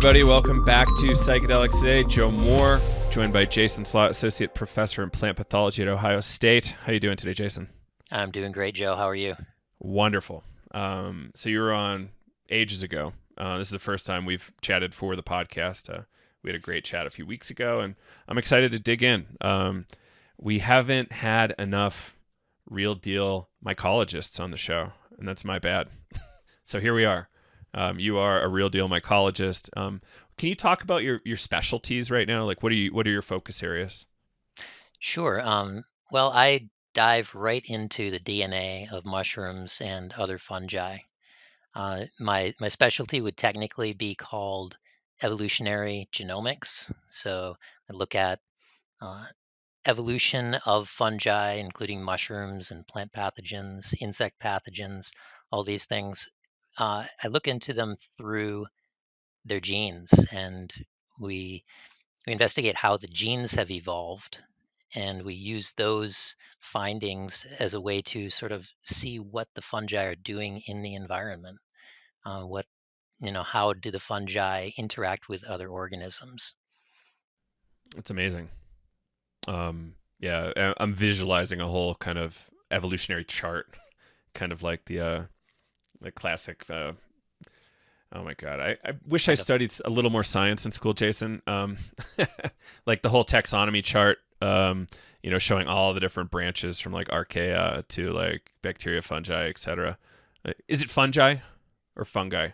everybody. Welcome back to Psychedelics Today. Joe Moore, joined by Jason Slott, Associate Professor in Plant Pathology at Ohio State. How you doing today, Jason? I'm doing great, Joe. How are you? Wonderful. So you were on ages ago. This is the first time we've chatted for the podcast. We had a great chat a few weeks ago, and I'm excited to dig in. We haven't had enough real deal mycologists on the show, and that's my bad. So here we are. You are a real deal mycologist. Can you talk about your specialties right now? Like, what are your focus areas? Sure. Well, I dive right into the DNA of mushrooms and other fungi. My specialty would technically be called evolutionary genomics. So I look at uh, evolution of fungi, including mushrooms and plant pathogens, insect pathogens, all these things. I look into them through their genes, and we we investigate how the genes have evolved, and we use those findings as a way to sort of see what the fungi are doing in the environment. What how do the fungi interact with other organisms? It's amazing. Yeah, I'm visualizing a whole kind of evolutionary chart, kind of like the classic. Oh my god, I wish I Like a studied a little more science in school, Jason. Like the whole taxonomy chart. Showing all the different branches from like archaea to like bacteria, fungi, etc. Is it fungi or fungi?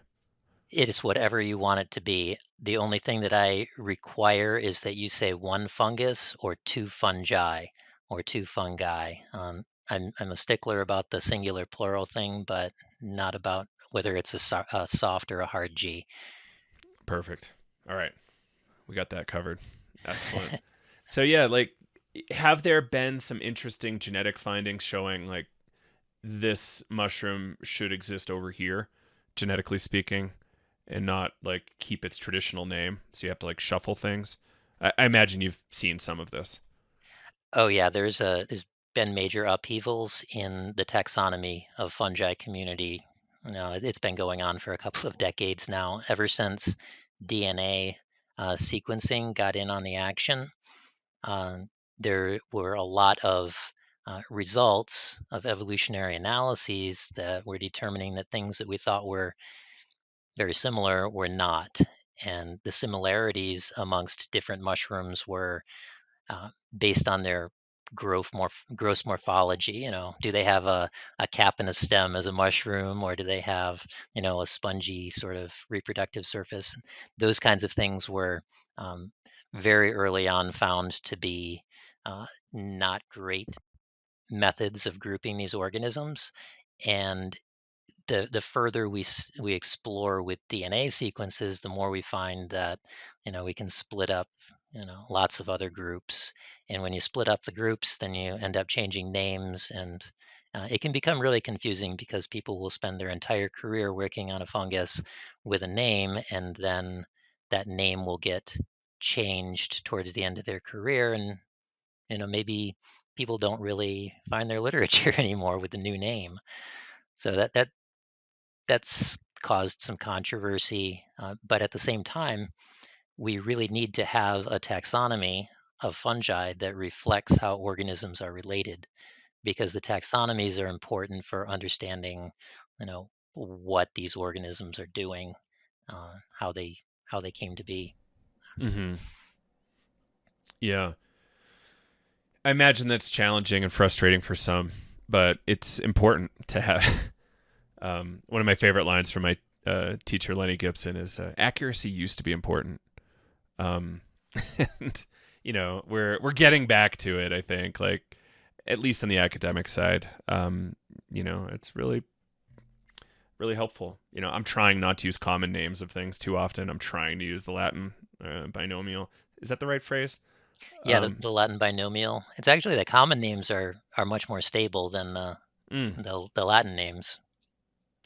It is whatever you want it to be. The only thing that I require is that you say one fungus or two fungi or two fungi. I'm a stickler about the singular plural thing, but not about whether it's a soft or a hard G. Perfect. All right, we got that covered. Excellent. So yeah, like, have there been some interesting genetic findings showing like this mushroom should exist over here, genetically speaking, and not like keep its traditional name? So you have to like shuffle things. I imagine you've seen some of this. Oh yeah, there's been major upheavals in the taxonomy of fungi community. It's been going on for a couple of decades now, ever since DNA sequencing got in on the action. Um, there were a lot of results of evolutionary analyses that were determining that things that we thought were very similar were not. And the similarities amongst different mushrooms were based on their gross morphology. Do they have a cap and a stem as a mushroom, or do they have a spongy sort of reproductive surface? Those kinds of things were um, very early on found to be not great methods of grouping these organisms. And the further we explore with DNA sequences, the more we find that we can split up lots of other groups. And when you split up the groups, then you end up changing names, and it can become really confusing because people will spend their entire career working on a fungus with a name, and then that name will get changed towards the end of their career, and maybe people don't really find their literature anymore with the new name. So that's caused some controversy. But at the same time, we really need to have a taxonomy of fungi that reflects how organisms are related, because the taxonomies are important for understanding, what these organisms are doing, how they came to be. Mm-hmm. Yeah, I imagine that's challenging and frustrating for some, but it's important to have. One of my favorite lines from my teacher Lenny Gibson is accuracy used to be important. Um, and we're getting back to it. I think, like, at least on the academic side. It's really helpful. I'm trying not to use common names of things too often. I'm trying to use the Latin binomial. Is that the right phrase? Yeah, the, Um, the Latin binomial. It's actually the common names are much more stable than the mm, the, the Latin names.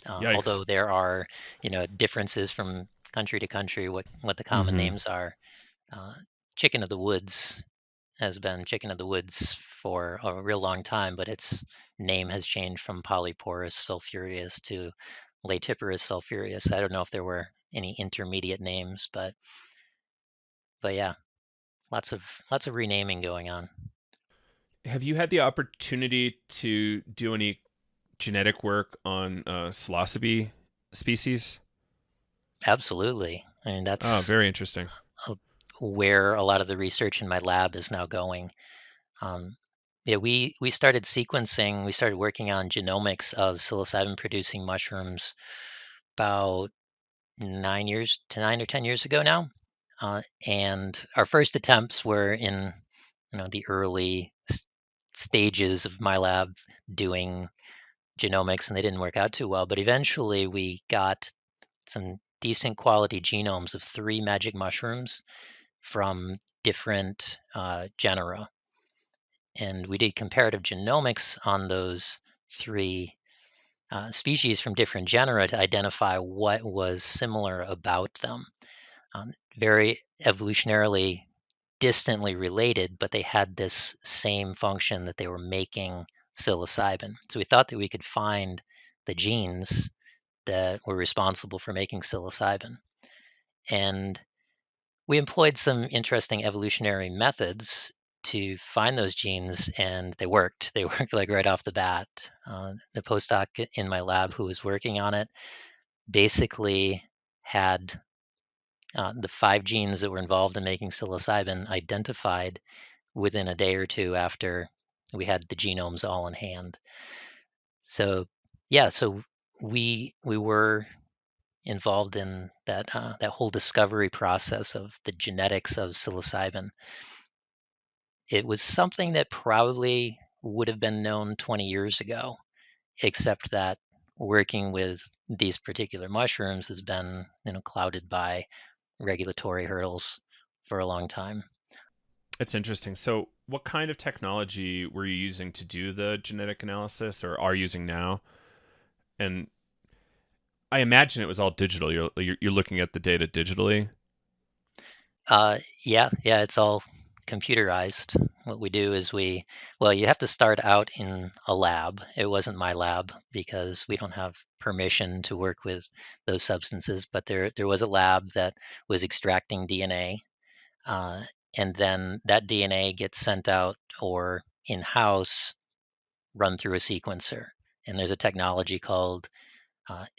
Yikes. Although there are, differences from country to country what the common Mm-hmm. names are. Uh, Chicken of the woods has been chicken of the woods for a real long time, but its name has changed from Polyporus sulphureus to Latiporus sulphureus. I don't know if there were any intermediate names, but yeah, lots of renaming going on. Have you had the opportunity to do any genetic work on psilocybe species? Absolutely. I mean, Oh, that's very interesting. uh, where a lot of the research in my lab is now going. Um, yeah, we started sequencing. We started working on genomics of psilocybin-producing mushrooms about 9 or 10 years ago now, and our first attempts were in the early stages of my lab doing genomics, and they didn't work out too well. But eventually, we got some decent quality genomes of three magic mushrooms from different genera, and we did comparative genomics on those three species from different genera to identify what was similar about them. Very evolutionarily distantly related, but they had this same function that they were making psilocybin. So we thought that we could find the genes that were responsible for making psilocybin. And we employed some interesting evolutionary methods to find those genes, and they worked. They worked like right off the bat. The postdoc in my lab who was working on it basically had the five genes that were involved in making psilocybin identified within a day or two after we had the genomes all in hand. So yeah, so we were involved in that whole discovery process of the genetics of psilocybin. It was something that probably would have been known 20 years ago, except that working with these particular mushrooms has been clouded by regulatory hurdles for a long time. It's interesting. So, what kind of technology were you using to do the genetic analysis, or are using now? And I imagine it was all digital. You're looking at the data digitally. Yeah, it's all computerized. What we do is well, you have to start out in a lab. It wasn't my lab because we don't have permission to work with those substances, but there was a lab that was extracting DNA, uh, and then that DNA gets sent out or in-house run through a sequencer. And there's a technology called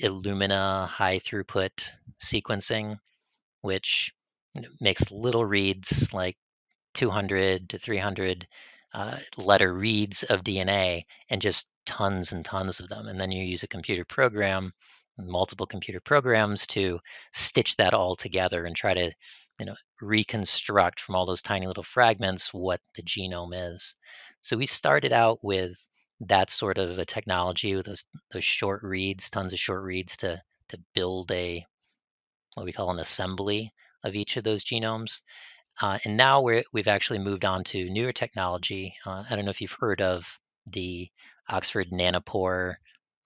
Illumina high throughput sequencing, which makes little reads like 200 to 300 letter reads of DNA and just tons and tons of them. And then you use a computer program, multiple computer programs to stitch that all together and try to, reconstruct from all those tiny little fragments what the genome is. So we started out with that sort of a technology with those short reads, tons of short reads to build a what we call an assembly of each of those genomes. And now we've actually moved on to newer technology. I don't know if you've heard of the Oxford nanopore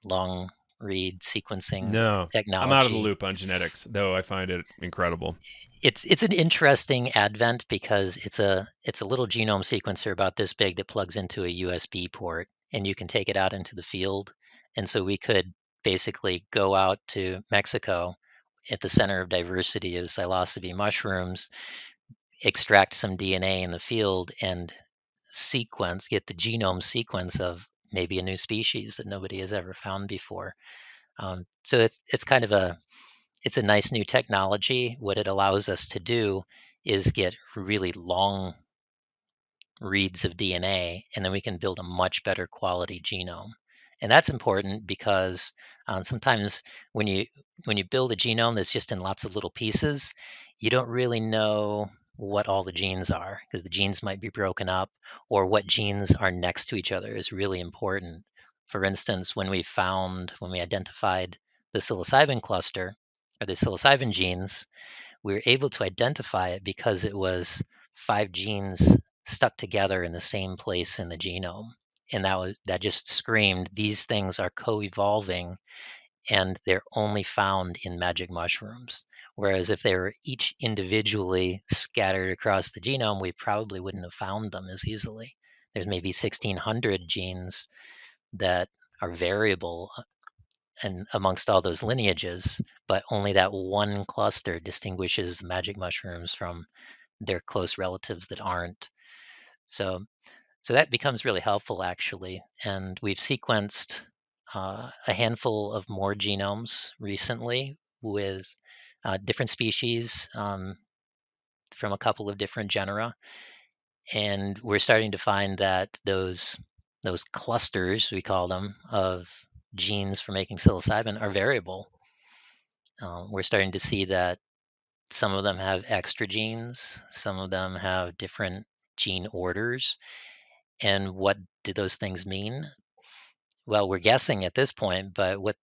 long read sequencing No, I'm out of the technology. loop on genetics, though I find it incredible. It's an interesting advent because it's a little genome sequencer about this big that plugs into a USB port, and you can take it out into the field. And so we could basically go out to Mexico at the center of diversity of psilocybe mushrooms, extract some DNA in the field and get the genome sequence of maybe a new species that nobody has ever found before. So it's kind of it's a nice new technology. What it allows us to do is get really long reads of DNA, and then we can build a much better quality genome. And that's important because sometimes when you when you build a genome that's just in lots of little pieces, you don't really know what all the genes are because the genes might be broken up, or what genes are next to each other is really important. For instance, when we identified the psilocybin cluster or the psilocybin genes, we were able to identify it because it was five genes stuck together in the same place in the genome. And that just screamed these things are co-evolving, and they're only found in magic mushrooms. Whereas if they were each individually scattered across the genome, we probably wouldn't have found them as easily. There's maybe 1,600 genes that are variable and amongst all those lineages, but only that one cluster distinguishes magic mushrooms from their close relatives that aren't. So, so that becomes really helpful actually. And we've sequenced a handful of more genomes recently with different species from a couple of different genera, and we're starting to find that those clusters, we call them, of genes for making psilocybin are variable. We're starting to see that some of them have extra genes, some of them have different gene orders. And what do those things mean? Well, we're guessing at this point, but what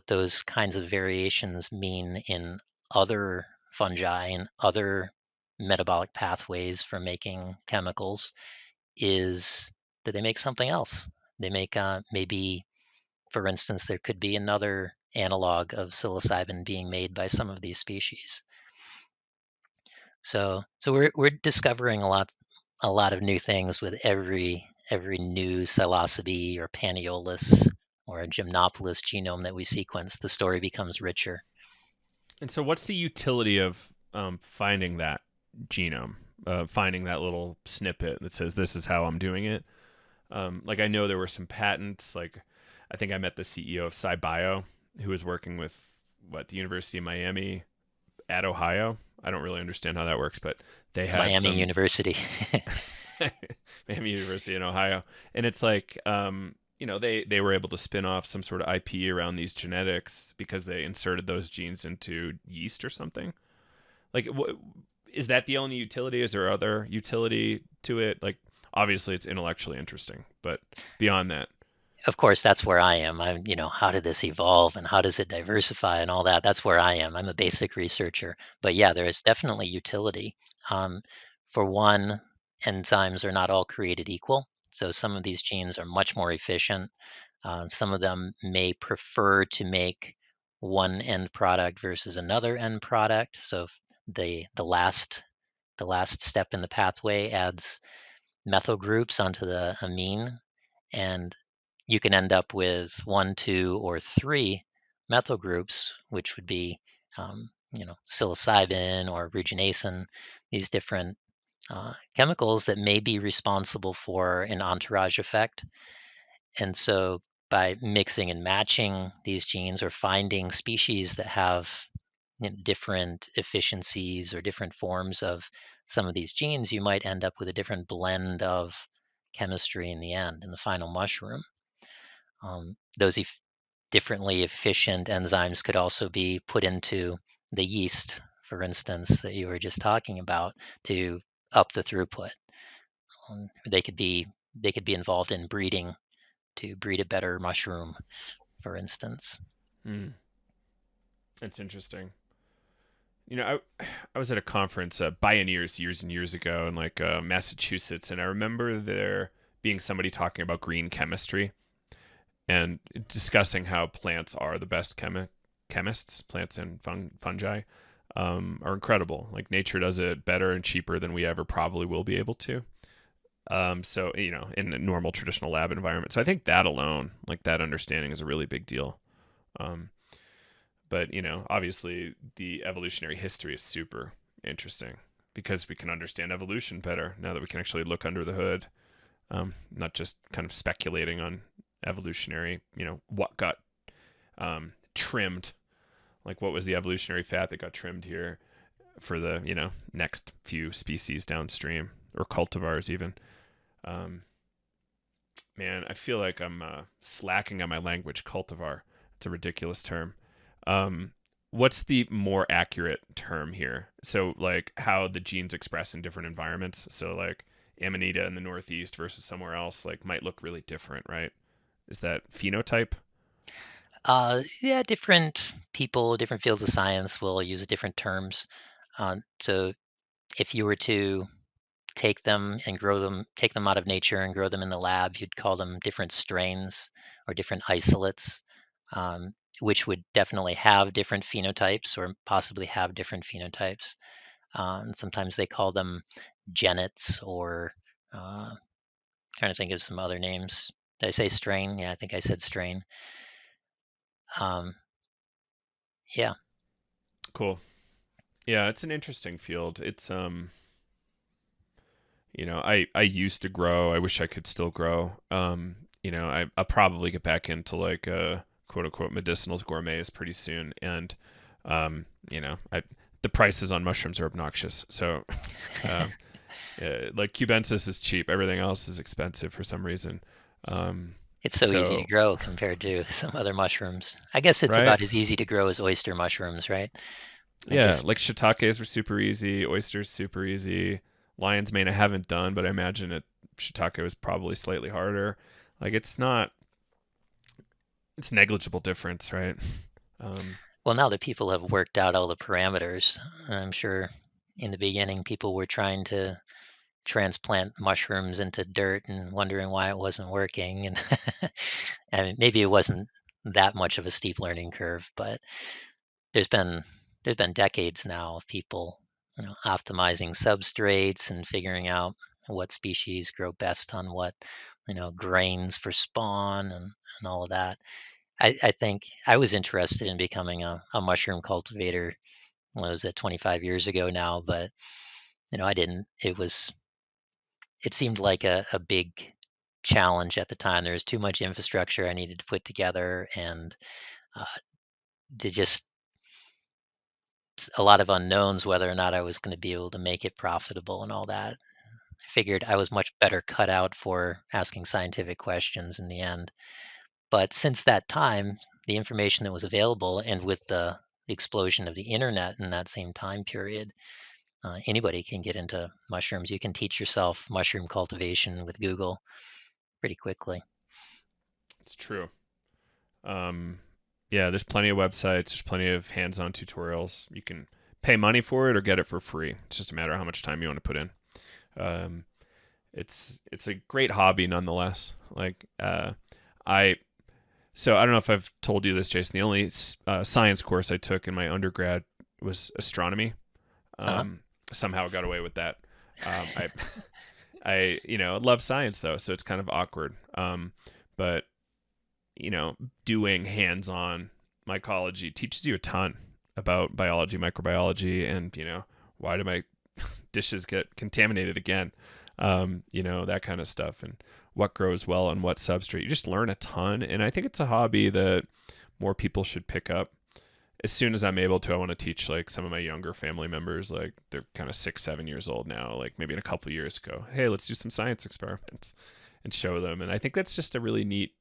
those kinds of variations mean in other fungi and other metabolic pathways for making chemicals is that they make something else. They make maybe, for instance, there could be another analog of psilocybin being made by some of these species. So we're discovering a lot of new things with every new psilocybe or paniolus or a gymnopolis genome that we sequence. The story becomes richer. And so, what's the utility of finding that genome, finding that little snippet that says this is how I'm doing it? Like I know there were some patents. Like I think I met the CEO of SciBio, who was working with the University of Miami at Ohio. I don't really understand how that works, but they had Miami some University. Miami University in Ohio, and it's like they were able to spin off some sort of IP around these genetics because they inserted those genes into yeast or something. Like, is that the only utility? Is there other utility to it? Like, obviously, it's intellectually interesting, but beyond that, Of course, that's where I am. How did this evolve and how does it diversify and all that? That's where I am. I'm a basic researcher. But yeah, there is definitely utility. Um, for one, enzymes are not all created equal. So some of these genes are much more efficient. Some of them may prefer to make one end product versus another end product. So if the last step in the pathway adds methyl groups onto the amine, and you can end up with one, two, or three methyl groups, which would be, psilocybin or ruginacin, these different chemicals that may be responsible for an entourage effect. And so by mixing and matching these genes or finding species that have different efficiencies or different forms of some of these genes, you might end up with a different blend of chemistry in the end, in the final mushroom. Those differently efficient enzymes could also be put into the yeast, for instance, that you were just talking about, to up the throughput. They could be involved in breeding to breed a better mushroom, for instance. it's interesting. I was at a conference, Bioneers, years and years ago in like Massachusetts, and I remember there being somebody talking about green chemistry and discussing how plants are the best chemists. Plants and fungi are incredible. Like nature does it better and cheaper than we ever probably will be able to. So in a normal traditional lab environment. So I think that alone, like that understanding, is a really big deal. Um, but obviously the evolutionary history is super interesting because we can understand evolution better now that we can actually look under the hood, not just kind of speculating on evolutionary, what got trimmed, like what was the evolutionary fat that got trimmed here for the next few species downstream or cultivars even. Um, Man, I feel like I'm slacking on my language. Cultivar, it's a ridiculous term. Um, what's the more accurate term here? So, like, how the genes express in different environments. So, like, Amanita in the Northeast versus somewhere else, like, might look really different, right? Is that phenotype? Yeah, different people, different fields of science will use different terms. So if you were to take them and grow them, take them out of nature and grow them in the lab, you'd call them different strains or different isolates, which would definitely have different phenotypes or possibly have different phenotypes. And sometimes they call them genets or trying to think of some other names. Did I say strain? Yeah, I think I said strain. Um, yeah, Cool. Yeah, it's an interesting field. It's I used to grow. I wish I could still grow. I'll probably get back into like quote unquote medicinals gourmets pretty soon, and I the prices on mushrooms are obnoxious. So, uh, like cubensis is cheap. Everything else is expensive for some reason. Um, it's so easy to so grow compared to some other mushrooms. I guess it's right, about as easy to grow as oyster mushrooms, right? I yeah, just like shiitakes were super easy. Oysters super easy. Lion's mane I haven't done, but I imagine it shiitake was probably slightly harder. Like it's negligible difference, right? Um, Well, now that people have worked out all the parameters, I'm sure in the beginning people were trying to transplant mushrooms into dirt and wondering why it wasn't working. And I mean, maybe it wasn't that much of a steep learning curve, but there's been there's been decades now of people, optimizing substrates and figuring out what species grow best on what, grains for spawn and all of that. I think I was interested in becoming a mushroom cultivator. What was it, 25 years ago now? But I didn't. It seemed like a big challenge at the time. There was too much infrastructure I needed to put together, and uh, there just a lot of unknowns whether or not I was going to be able to make it profitable and all that. I figured I was much better cut out for asking scientific questions in the end. But since that time, the information that was available, and with the explosion of the internet in that same time period, anybody can get into mushrooms. You can teach yourself mushroom cultivation with Google pretty quickly. it's true. Um, yeah, there's plenty of websites. There's plenty of hands-on tutorials. You can pay money for it or get it for free. It's just a matter of how much time you want to put in. Um, it's a great hobby nonetheless. I so I don't know if I've told you this, Jason. The only science course I took in my undergrad was astronomy. Uh-huh. Somehow got away with that. I I love science though, so it's kind of awkward. But doing hands-on mycology teaches you a ton about biology, microbiology, and why do my dishes get contaminated again? That kind of stuff, and what grows well on what substrate. You just learn a ton, and I think it's a hobby that more people should pick up. As soon as I'm able to, I want to teach like some of my younger family members, like they're kind of 6, 7 years old now, like maybe in a couple of years ago. Hey, let's do some science experiments and show them. And I think that's just a really neat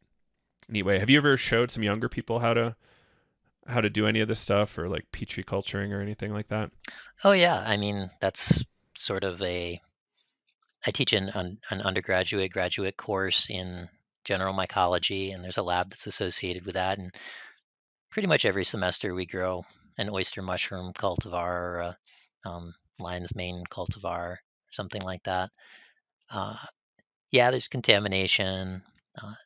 way. Have you ever showed some younger people how to do any of this stuff, or like petri culturing or anything like that? Oh yeah, I mean that's sort of a. I teach an undergraduate graduate course in general mycology, and there's a lab that's associated with that. And pretty much every semester we grow an oyster mushroom cultivar or a lion's mane cultivar, something like that. Uh, yeah, there's contamination.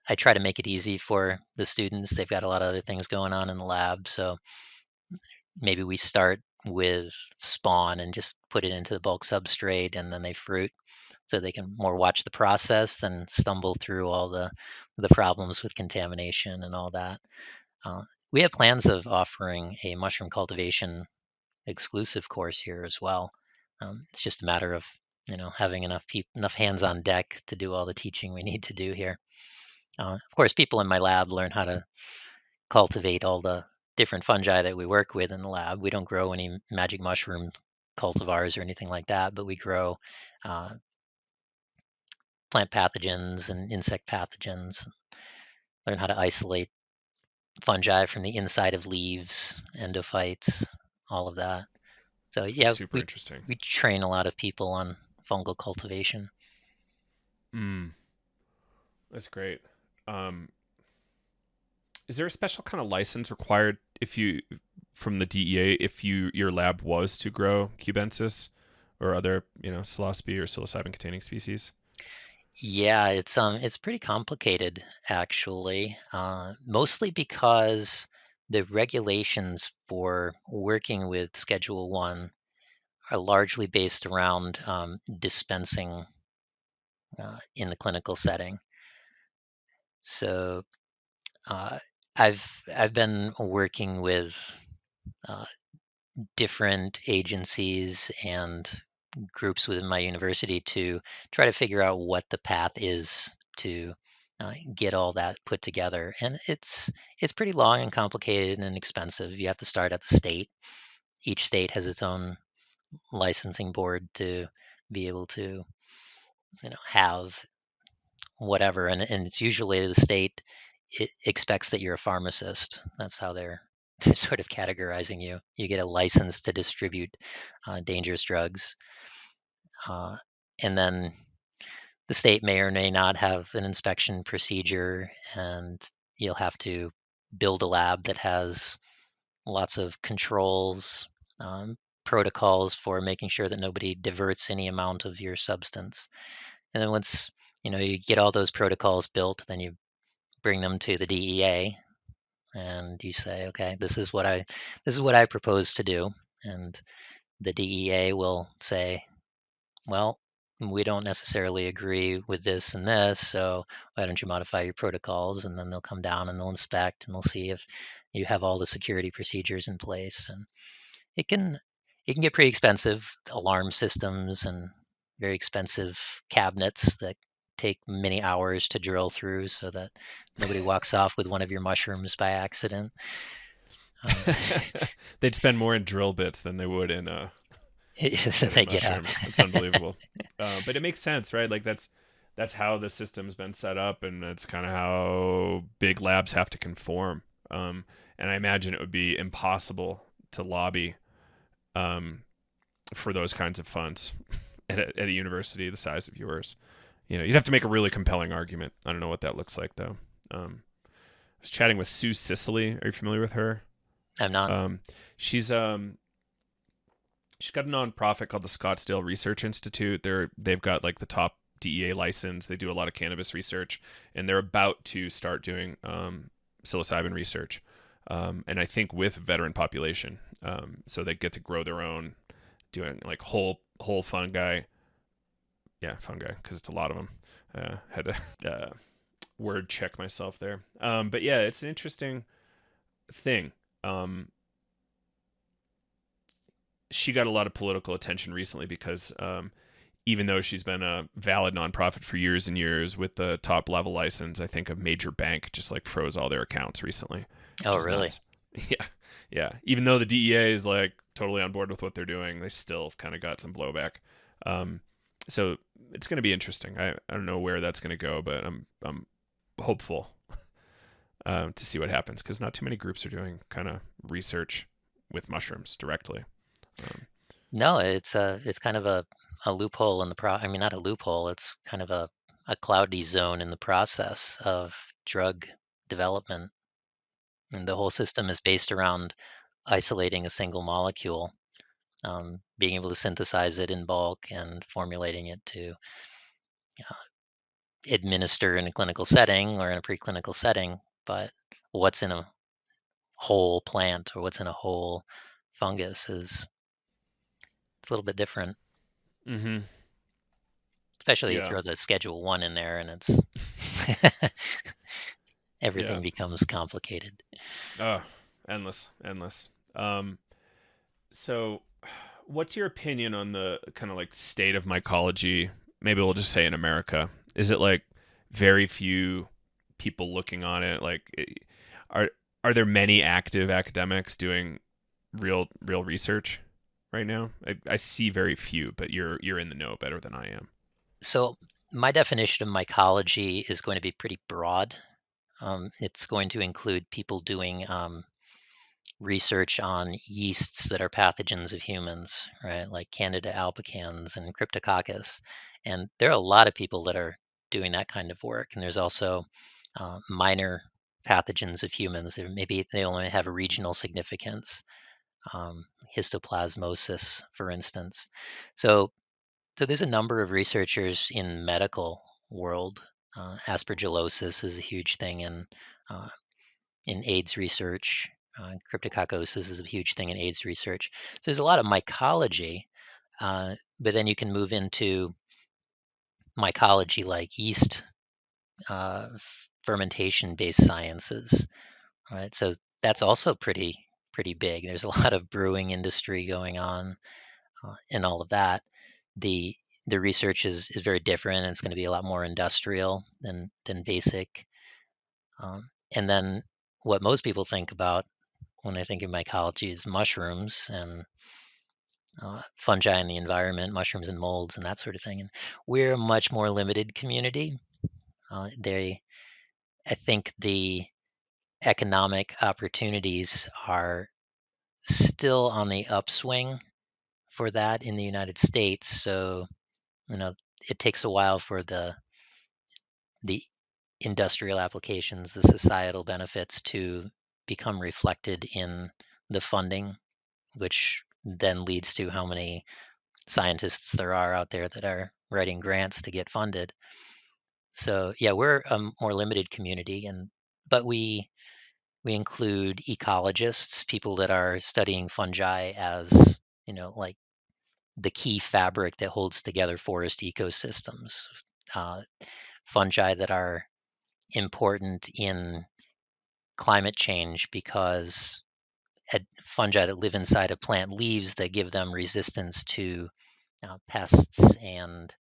I try to make it easy for the students. They've got a lot of other things going on in the lab, so maybe we start with spawn and just put it into the bulk substrate, and then they fruit, so they can more watch the process than stumble through all the problems with contamination and all that. Uh, we have plans of offering a mushroom cultivation exclusive course here as well. It's just a matter of having enough hands on deck to do all the teaching we need to do here. Of course, people in my lab learn how to cultivate all the different fungi that we work with in the lab. We don't grow any magic mushroom cultivars or anything like that, but we grow uh, plant pathogens and insect pathogens. Learn how to isolate fungi from the inside of leaves, endophytes, all of that. So That's yeah, super we interesting. we train a lot of people on fungal cultivation. Mm, that's great. Um, is there a special kind of license required if you from the DEA if your lab was to grow cubensis or other psilocybe or psilocybin containing species? Yeah, it's pretty complicated actually, mostly because the regulations for working with Schedule One are largely based around dispensing in the clinical setting. So uh, I've been working with uh, different agencies and groups within my university to try to figure out what the path is to get all that put together. And it's pretty long and complicated and expensive. You have to start at the state. Each state has its own licensing board to be able to, have whatever. And it's usually the state it expects that you're a pharmacist. That's how they're sort of categorizing you. You get a license to distribute dangerous drugs, uh, and then the state may or may not have an inspection procedure, and you'll have to build a lab that has lots of controls, protocols for making sure that nobody diverts any amount of your substance. And then once you get all those protocols built, then you bring them to the DEA, and you say, okay, this is what I propose to do, and the DEA will say, well, we don't necessarily agree with this and this, so why don't you modify your protocols? And then they'll come down and they'll inspect and they'll see if you have all the security procedures in place. And it can it can get pretty expensive, alarm systems and very expensive cabinets that take many hours to drill through so that nobody walks off with one of your mushrooms by accident. Um, They'd spend more in drill bits than they would in like, yeah. mushrooms. It's unbelievable. But it makes sense, right? Like that's how the system's been set up, and that's kind of how big labs have to conform. And I imagine it would be impossible to lobby um, for those kinds of funds at a university the size of yours. You'd have to make a really compelling argument. I don't know what that looks like though. I was chatting with Sue Sicily. Are you familiar with her? I'm not. Um, she's she's got a nonprofit called the Scottsdale Research Institute. They've got like the top DEA license. They do a lot of cannabis research, and they're about to start doing psilocybin research. And I think with veteran population, so they get to grow their own, doing like whole fungi. Yeah, fungi, because it's a lot of them. Had to word check myself there. But yeah, it's an interesting thing. Um, she got a lot of political attention recently because even though she's been a valid nonprofit for years and years with the top level license, I think a major bank just like froze all their accounts recently, which Oh, is really? nuts. Yeah, yeah. Even though the DEA is like totally on board with what they're doing, they still kind of got some blowback. Um, so it's going to be interesting. I don't know where that's going to go, but I'm hopeful to see what happens because not too many groups are doing kind of research with mushrooms directly. Um, No, it's kind of a loophole in the I mean, not a loophole. It's kind of a cloudy zone in the process of drug development, and the whole system is based around isolating a single molecule, being able to synthesize it in bulk and formulating it to uh, administer in a clinical setting or in a preclinical setting. But what's in a whole plant or what's in a whole fungus is it's a little bit different. mm-hmm. Especially you Yeah, throw the Schedule 1 in there and it's yeah. everything becomes complicated. Oh, endless, endless. So, what's your opinion on the kind of like state of mycology? Maybe we'll just say in America. Is it like very few people looking on it? Like, are are there many active academics doing real research right now? I see very few, but you're in the know better than I am. So my definition of mycology is going to be pretty broad. It's going to include people doing research on yeasts that are pathogens of humans, right? Like Candida albicans and Cryptococcus. And there are a lot of people that are doing that kind of work. And there's also minor pathogens of humans. Maybe they only have a regional significance, histoplasmosis, for instance. So, so there's a number of researchers in medical world. Aspergillosis is a huge thing uh, in AIDS research. Cryptococcosis is a huge thing in AIDS research. So there's a lot of mycology, but then you can move into mycology like yeast fermentation-based sciences, right? So that's also pretty big. There's a lot of brewing industry going on and all of that. The the research is very different. And it's going to be a lot more industrial than basic. And then what most people think about when they think of mycology is mushrooms and fungi in the environment, mushrooms and molds and that sort of thing. And we're a much more limited community. I think the economic opportunities are still on the upswing for that in the United States. So, you know, it takes a while for the industrial applications, the societal benefits to become reflected in the funding, which then leads to how many scientists there are out there that are writing grants to get funded. So yeah, we're a more limited community, and but we include ecologists, people that are studying fungi as, like the key fabric that holds together forest ecosystems. Uh, Fungi that are important in climate change because fungi that live inside of plant leaves that give them resistance to pests and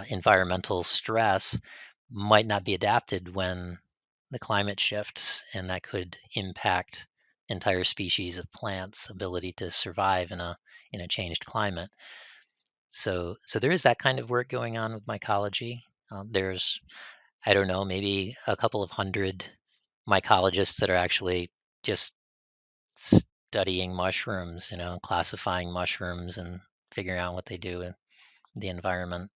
environmental stress might not be adapted when the climate shifts, and that could impact entire species of plants' ability to survive in a changed climate. So there is that kind of work going on with mycology. There's, I don't know, maybe a couple of hundred mycologists that are actually just studying mushrooms, classifying mushrooms and figuring out what they do in the environment.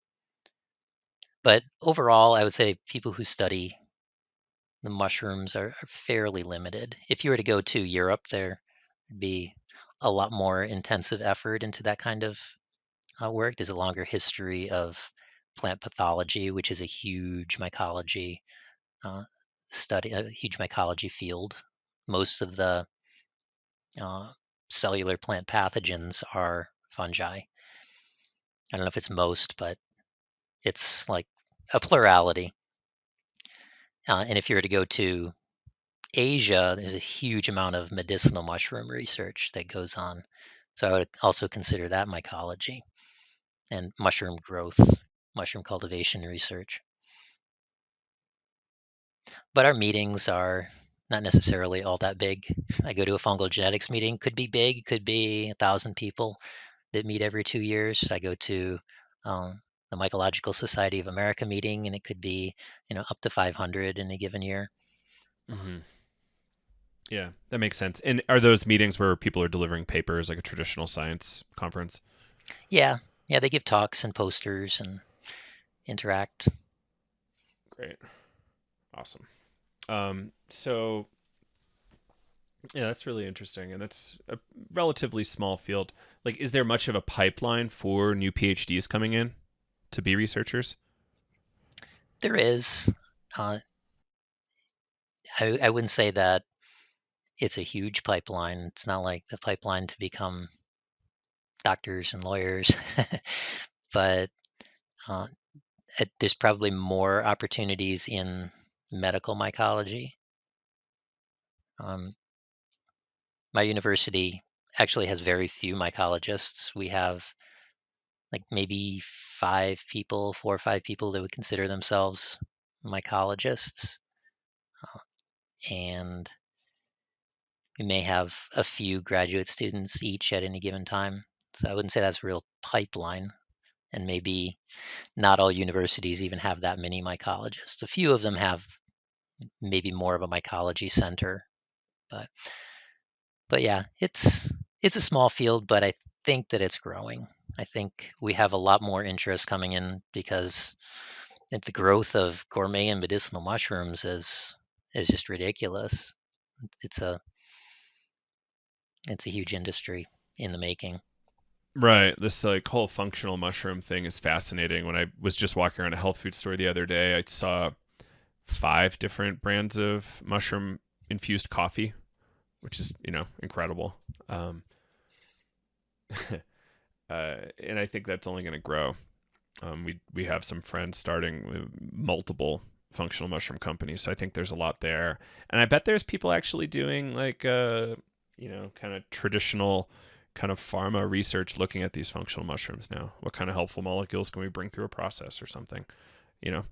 But overall, I would say people who study the mushrooms are fairly limited. If you were to go to Europe, there would be a lot more intensive effort into that kind of work. There's a longer history of plant pathology, which is a huge mycology uh, study, a huge mycology field. Most of the uh, cellular plant pathogens are fungi. I don't know if it's most, but it's like a plurality. And if you were to go to Asia, there's a huge amount of medicinal mushroom research that goes on. So I would also consider that mycology and mushroom growth, mushroom cultivation research. But our meetings are not necessarily all that big. I go to a fungal genetics meeting, could be big, could be 1,000 people that meet every 2 years. I go to the Mycological Society of America meeting, and it could be, up to 500 in a given year. Mm-hmm. Yeah, that makes sense. And are those meetings where people are delivering papers like a traditional science conference? Yeah, yeah, they give talks and posters and interact. Great. Awesome. So yeah, that's really interesting, and that's a relatively small field. Like, is there much of a pipeline for new PhDs coming in to be researchers? There is. Uh, I wouldn't say that it's a huge pipeline. It's not like the pipeline to become doctors and lawyers, but uh, there's probably more opportunities in medical mycology. Um, my university actually has very few mycologists. We have like maybe 4 or 5 people that would consider themselves mycologists, and we may have a few graduate students each at any given time. So I wouldn't say that's a real pipeline, and maybe not all universities even have that many mycologists. A few of them have maybe more of a mycology center, but yeah, it's a small field, but I think that it's growing. I think we have a lot more interest coming in because the growth of gourmet and medicinal mushrooms is just ridiculous. It's a it's a huge industry in the making. Right. This like whole functional mushroom thing is fascinating. When I was just walking around a health food store the other day, I saw 5 different brands of mushroom infused coffee, which is incredible. Um, and I think that's only going to grow. We have some friends starting multiple functional mushroom companies. So I think there's a lot there, and I bet there's people actually doing like kind of traditional kind of pharma research looking at these functional mushrooms now. What kind of helpful molecules can we bring through a process or something?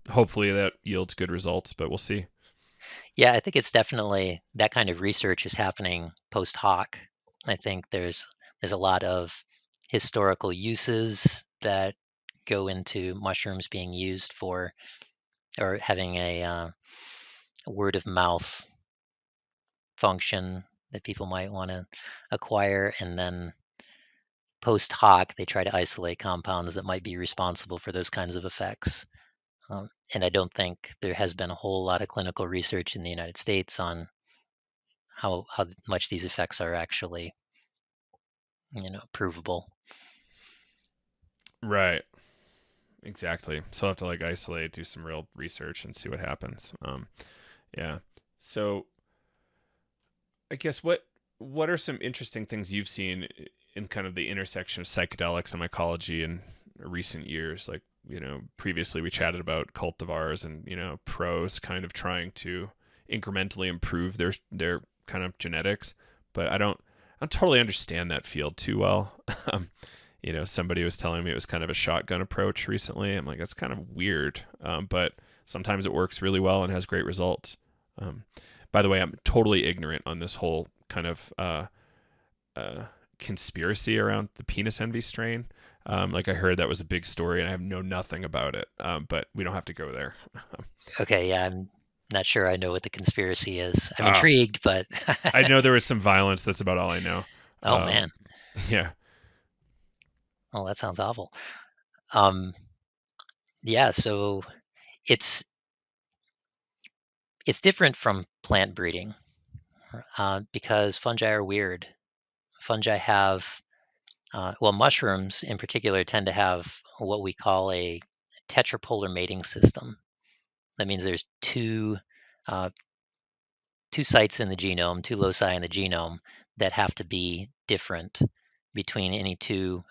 Hopefully that yields good results, but we'll see. Yeah, I think it's definitely that kind of research is happening post hoc. I think there's a lot of historical uses that go into mushrooms being used for or having a word of mouth function that people might want to acquire, and then post hoc they try to isolate compounds that might be responsible for those kinds of effects. And I don't think there has been a whole lot of clinical research in the United States on how much these effects are actually, provable. Right. Exactly. So I'll have to like isolate, do some real research, and see what happens. Yeah. So I guess what are some interesting things you've seen in kind of the intersection of psychedelics and mycology in recent years? Like, previously we chatted about cultivars and, pros kind of trying to incrementally improve their kind of genetics, but I don't totally understand that field too well. Somebody was telling me it was kind of a shotgun approach recently. I'm like, that's kind of weird, but sometimes it works really well and has great results. Um, by the way, I'm totally ignorant on this whole kind of uh, conspiracy around the penis envy strain. Like I heard that was a big story, and I know nothing about it. But we don't have to go there. Okay, yeah, I'm not sure I know what the conspiracy is. I'm uh, intrigued, but I know there was some violence. That's about all I know. oh Um, man, yeah, oh that sounds awful. Um, yeah, so it's it's different from plant breeding because fungi are weird. Fungi have well, mushrooms in particular tend to have what we call a tetrapolar mating system. That means there's uh, two sites in the genome, two loci in the genome that have to be different between any two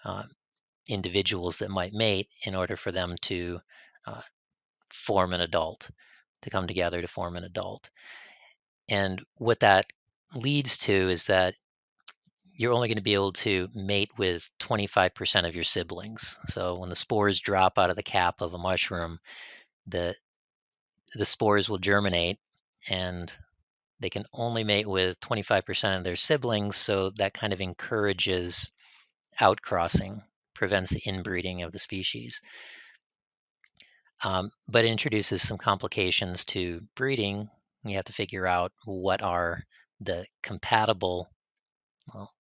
individuals that might mate in order for them to uh, form an adult, to come together to form an adult. And what that leads to is that you're only going to be able to mate with 25% of your siblings. So when the spores drop out of the cap of a mushroom, the the spores will germinate and they can only mate with 25% of their siblings, so that kind of encourages outcrossing, prevents the inbreeding of the species. But it introduces some complications to breeding. You have to figure out what are the compatible well,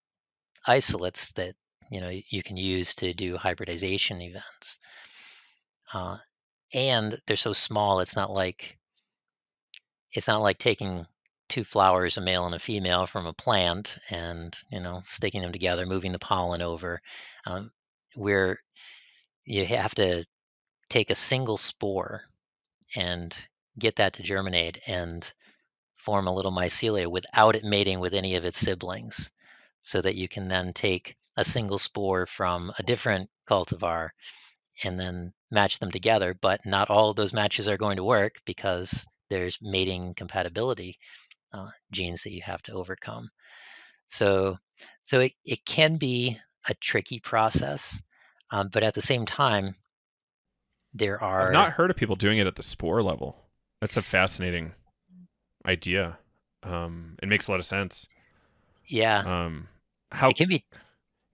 isolates that you can use to do hybridization events. Uh, and they're so small, it's not like taking two flowers, a male and a female, from a plant and sticking them together, moving the pollen over. Um, where you have to take a single spore and get that to germinate and form a little mycelia without it mating with any of its siblings, so that you can then take a single spore from a different cultivar and then match them together. But not all of those matches are going to work because there's mating compatibility genes that you have to overcome. So, so it can be a tricky process, but at the same time, there I've are not heard of people doing it at the spore level. That's a fascinating idea. It makes a lot of sense. yeah, Um, it how can be.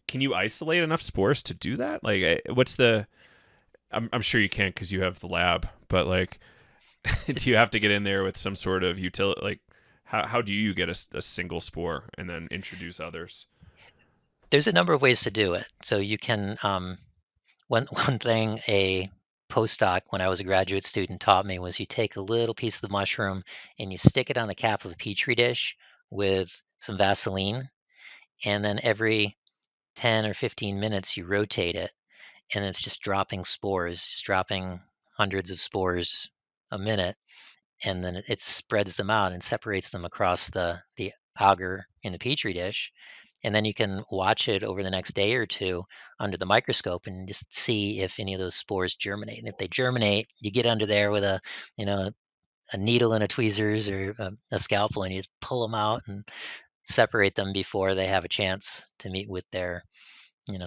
can you isolate enough spores to do that? Like, what's the? I'm sure you can't because you have the lab, but like, do you have to get in there with some sort of utility? Like, how do you get a single spore and then introduce others? There's a number of ways to do it. So you can one thing a postdoc when I was a graduate student taught me was you take a little piece of the mushroom and you stick it on the cap of a petri dish with some Vaseline, and then every 10 or 15 minutes you rotate it, and it's just dropping spores, just dropping hundreds of spores a minute, and then it spreads them out and separates them across the agar in the petri dish, and then you can watch it over the next day or two under the microscope and just see if any of those spores germinate. And if they germinate, you get under there with a a needle and a tweezers or a scalpel, and you just pull them out and separate them before they have a chance to meet with their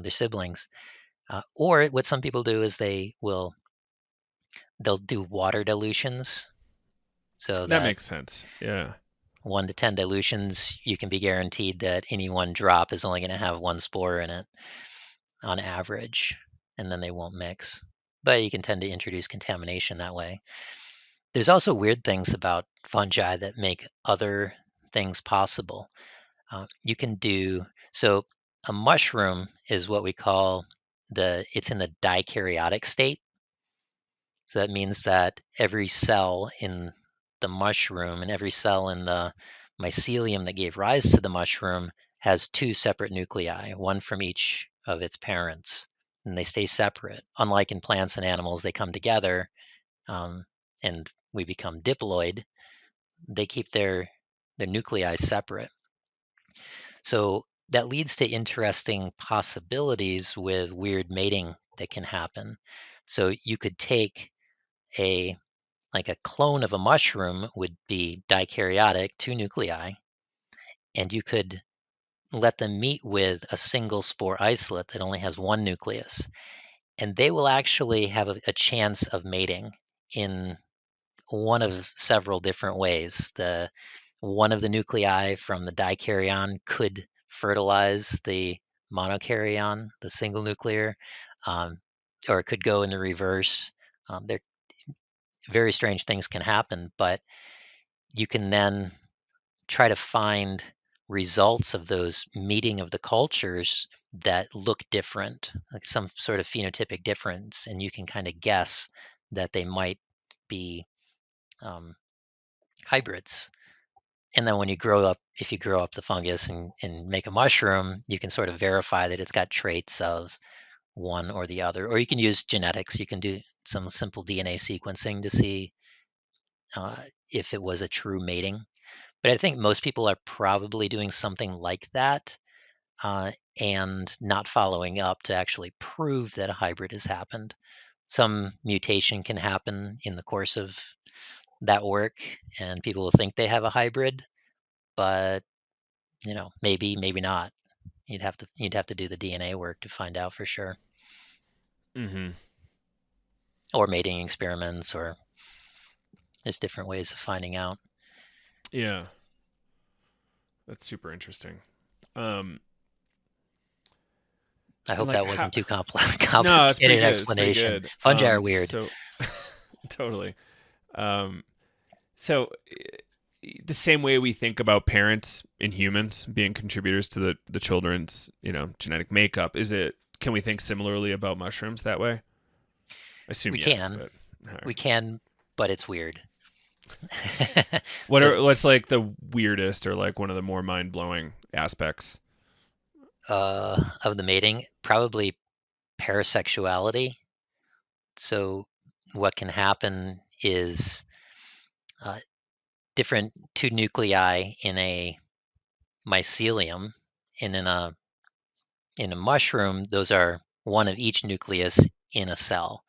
siblings. Or what some people do is they'll do water dilutions so That that makes sense. Yeah. 1 to 10 dilutions, you can be guaranteed that any one drop is only going to have one spore in it on average, and then they won't mix. But you can tend to introduce contamination that way. There's also weird things about fungi that make other things possible. You can do so. A mushroom is what we call it's in the dikaryotic state. So that means that every cell in the mushroom and every cell in the mycelium that gave rise to the mushroom has two separate nuclei, one from each of its parents, and they stay separate. Unlike in plants and animals, they come together um, and we become diploid. They keep their nuclei separate. So that leads to interesting possibilities with weird mating that can happen. So you could take a like a clone of a mushroom would be dikaryotic, two nuclei, and you could let them meet with a single spore isolate that only has one nucleus, and they will actually have a chance of mating in one of several different ways. The one of the nuclei from the dikaryon could fertilize the monokaryon, the single nuclear, um, or it could go in the reverse. There very strange things can happen, but you can then try to find results of those meeting of the cultures that look different, like some sort of phenotypic difference, and you can kind of guess that they might be um, hybrids. And then when you grow up, if you grow up the fungus and make a mushroom, you can sort of verify that it's got traits of one or the other. Or you can use genetics. You can do some simple DNA sequencing to see uh, if it was a true mating. But I think most people are probably doing something like that uh, and not following up to actually prove that a hybrid has happened. Some mutation can happen in the course of that work, and people will think they have a hybrid, but maybe not. You'd have to do the DNA work to find out for sure, Mm-hmm. or mating experiments, or there's different ways of finding out. Yeah. That's super interesting. Um, I hope like that how? wasn't too No, it's pretty complicated good. It's pretty explanation. good. Fungi are weird. So totally. Um, so the same way we think about parents in humans being contributors to the children's genetic makeup, is it? Can we think similarly about mushrooms that way? I assume We yes, can, but all we right. can, but it's weird. What So are what's like the weirdest or like one of the more mind blowing aspects? of the mating, probably parasexuality. So what can happen is uh, different two nuclei in a mycelium, and in a mushroom, those are one of each nucleus in a cell.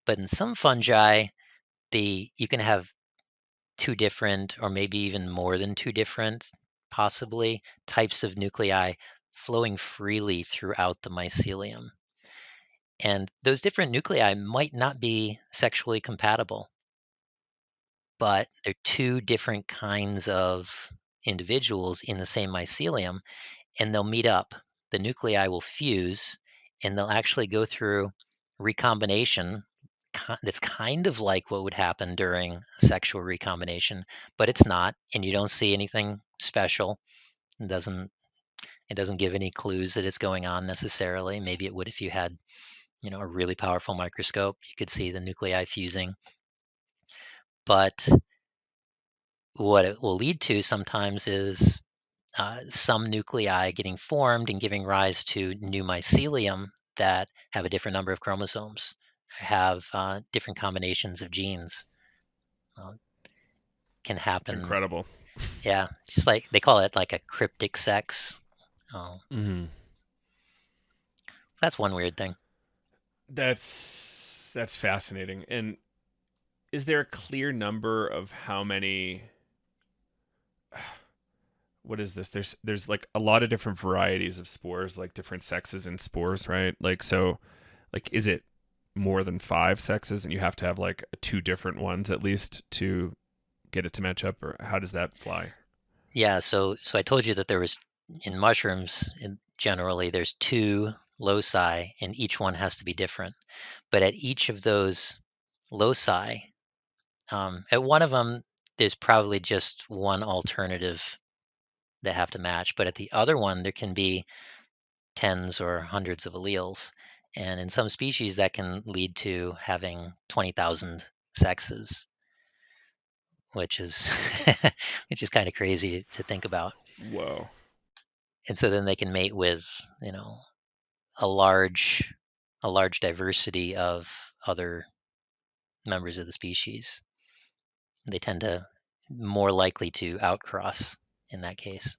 But in some fungi, you can have two different, or maybe even more than two different, possibly types of nuclei flowing freely throughout the mycelium. And those different nuclei might not be sexually compatible, but they're two different kinds of individuals in the same mycelium, and they'll meet up. The nuclei will fuse, and they'll actually go through recombination. That's kind of like what would happen during sexual recombination, but it's not, and you don't see anything special. It doesn't give any clues that it's going on necessarily. Maybe it would if you had, a really powerful microscope. You could see the nuclei fusing, but what it will lead to sometimes is some nuclei getting formed and giving rise to new mycelium that have a different number of chromosomes, have different combinations of genes. Uh, can It's happen. incredible. Yeah, it's just like they call it like a cryptic sex. Uh, Mm-hmm. that's one weird thing. That's fascinating, and is there a clear number of how many? What is this? There's like a lot of different varieties of spores, like different sexes in spores, right? Like so, like is it more than five sexes, and you have to have like two different ones at least to get it to match up, or how does that fly? Yeah, so I told you that there was in mushrooms, generally there's two loci, and each one has to be different. But at each of those loci, at one of them, there's probably just one alternative that have to match. But at the other one, there can be tens or hundreds of alleles, and in some species, that can lead to having 20,000 sexes, which is which is kind of crazy to think about. Whoa. And so then they can mate with, a large a large diversity of other members of the species. They tend to more likely to outcross in that case.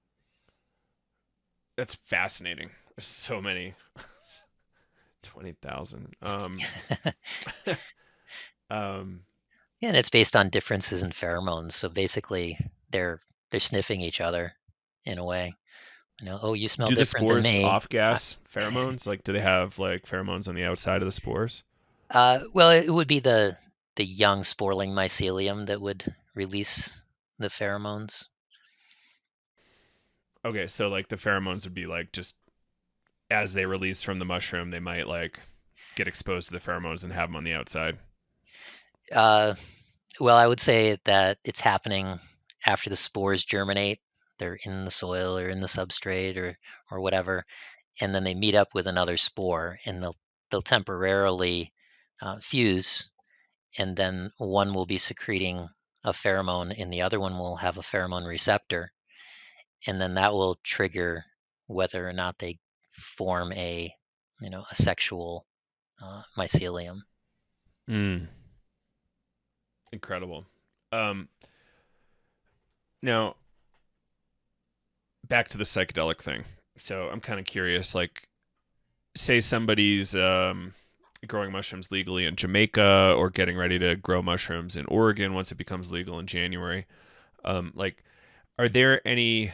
That's fascinating. There's so many. 20,000. Um, And it's based on differences in pheromones. So basically, they're sniffing each other in a way. Oh, you smell do the different than spores me. off gas pheromones? Like, do they have like pheromones on the outside of the spores? Well, it would be the young sporling mycelium that would release the pheromones. Okay, so like the pheromones would be like just as they release from the mushroom, they might like get exposed to the pheromones and have them on the outside. Uh, well, I would say that it's happening after the spores germinate. They're in the soil or in the substrate or whatever, and then they meet up with another spore, and they'll temporarily fuse, and then one will be secreting a pheromone, and the other one will have a pheromone receptor, and then that will trigger whether or not they form a sexual mycelium. Mm, incredible. Um, Now back to the psychedelic thing. So I'm kind of curious. Like, say somebody's growing mushrooms legally in Jamaica or getting ready to grow mushrooms in Oregon once it becomes legal in January. Like, are there any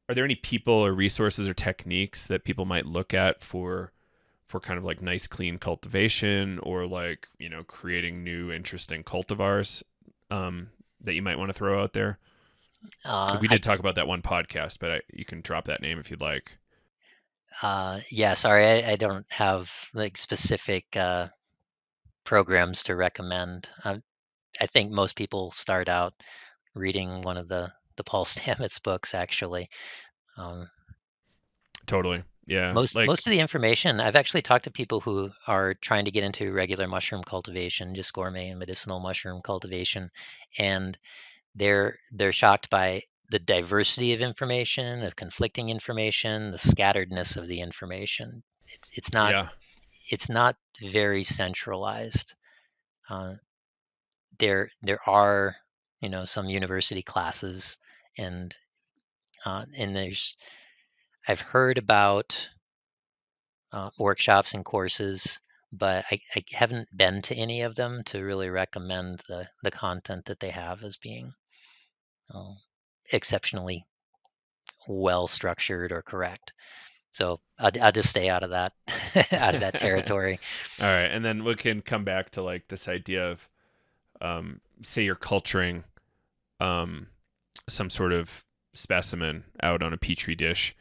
are there any people or resources or techniques that people might look at for kind of like nice clean cultivation or like creating new interesting cultivars that you might want to throw out there? Like we I did talk about that one podcast, but you can drop that name if you'd like. Yeah, sorry, I don't have like specific programs to recommend. I think most people start out reading one of the Paul Stamets books. Actually, um, Totally. Yeah. most Like, of the information I've actually talked to people who are trying to get into regular mushroom cultivation, just gourmet and medicinal mushroom cultivation, and they're shocked by the diversity of information, of conflicting information, the scatteredness of the information. It's not yeah. it's not very centralized. Uh, there are some university classes, and there's I've heard about workshops and courses, but I haven't been to any of them to really recommend the content that they have as being uh, exceptionally well structured or correct. So I'll just stay out of that out of that territory. All right. And then we can come back to like this idea of, say you're culturing um, some sort of specimen out on a petri dish.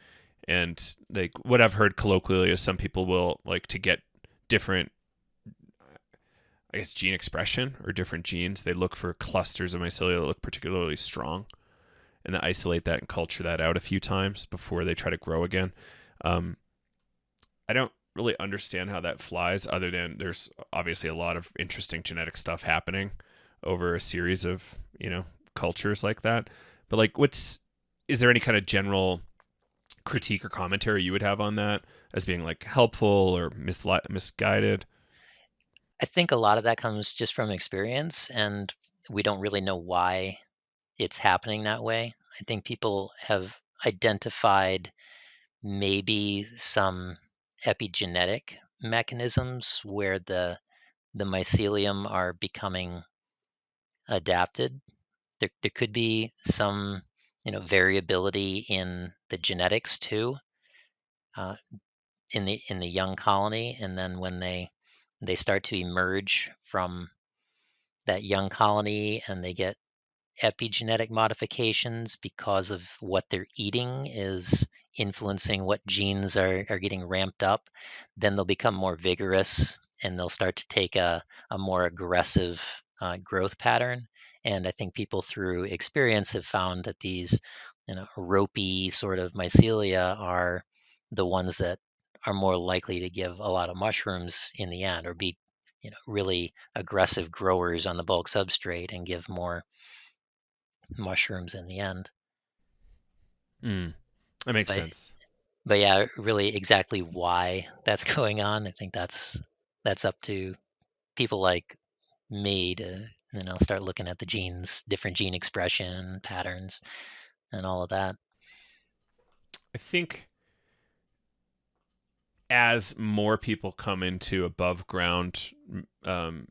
And like what I've heard colloquially is some people will like to get different, I guess, gene expression or different genes. They look for clusters of mycelia that look particularly strong and then isolate that and culture that out a few times before they try to grow again. Um, I don't really understand how that flies, other than there's obviously a lot of interesting genetic stuff happening over a series of cultures like that. But like, what's is there any kind of general critique or commentary you would have on that as being like helpful or misguided? I think a lot of that comes just from experience, and we don't really know why it's happening that way. I think people have identified maybe some epigenetic mechanisms where the mycelium are becoming adapted. There could be some, variability in the genetics too, uh, in the young colony, and then when they start to emerge from that young colony and they get epigenetic modifications because of what they're eating is influencing what genes are getting ramped up, then they'll become more vigorous and they'll start to take a more aggressive growth pattern. And I think people through experience have found that these, ropey sort of mycelia are the ones that are more likely to give a lot of mushrooms in the end, or be, really aggressive growers on the bulk substrate and give more mushrooms in the end. Mm, that makes But sense. but yeah, really exactly why that's going on, I think that's up to people like me to, start looking at the genes, different gene expression patterns and all of that. I think as more people come into above ground um,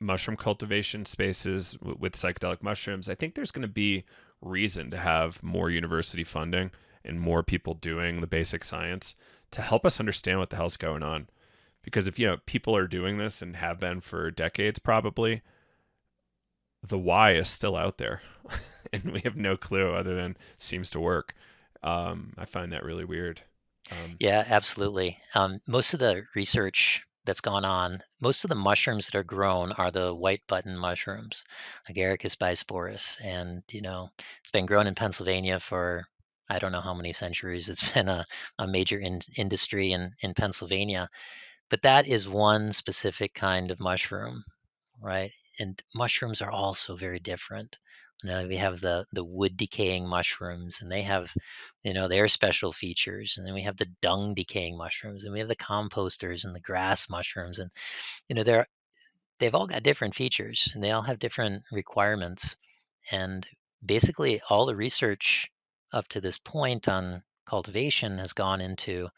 mushroom cultivation spaces with psychedelic mushrooms, I think there's going to be reason to have more university funding and more people doing the basic science to help us understand what the hell's going on. Because if people are doing this and have been for decades, probably the why is still out there, and we have no clue other than seems to work. I find that really weird. Um, Yeah, absolutely. Most of the research that's gone on, most of the mushrooms that are grown are the white button mushrooms, Agaricus bisporus, and it's been grown in Pennsylvania for I don't know how many centuries. It's been a major industry in Pennsylvania, but that is one specific kind of mushroom, right? And mushrooms are also very different. We have the wood decaying mushrooms, and they have, their special features. And then we have the dung decaying mushrooms, and we have the composters and the grass mushrooms, and they've all got different features, and they all have different requirements. And basically, all the research up to this point on cultivation has gone into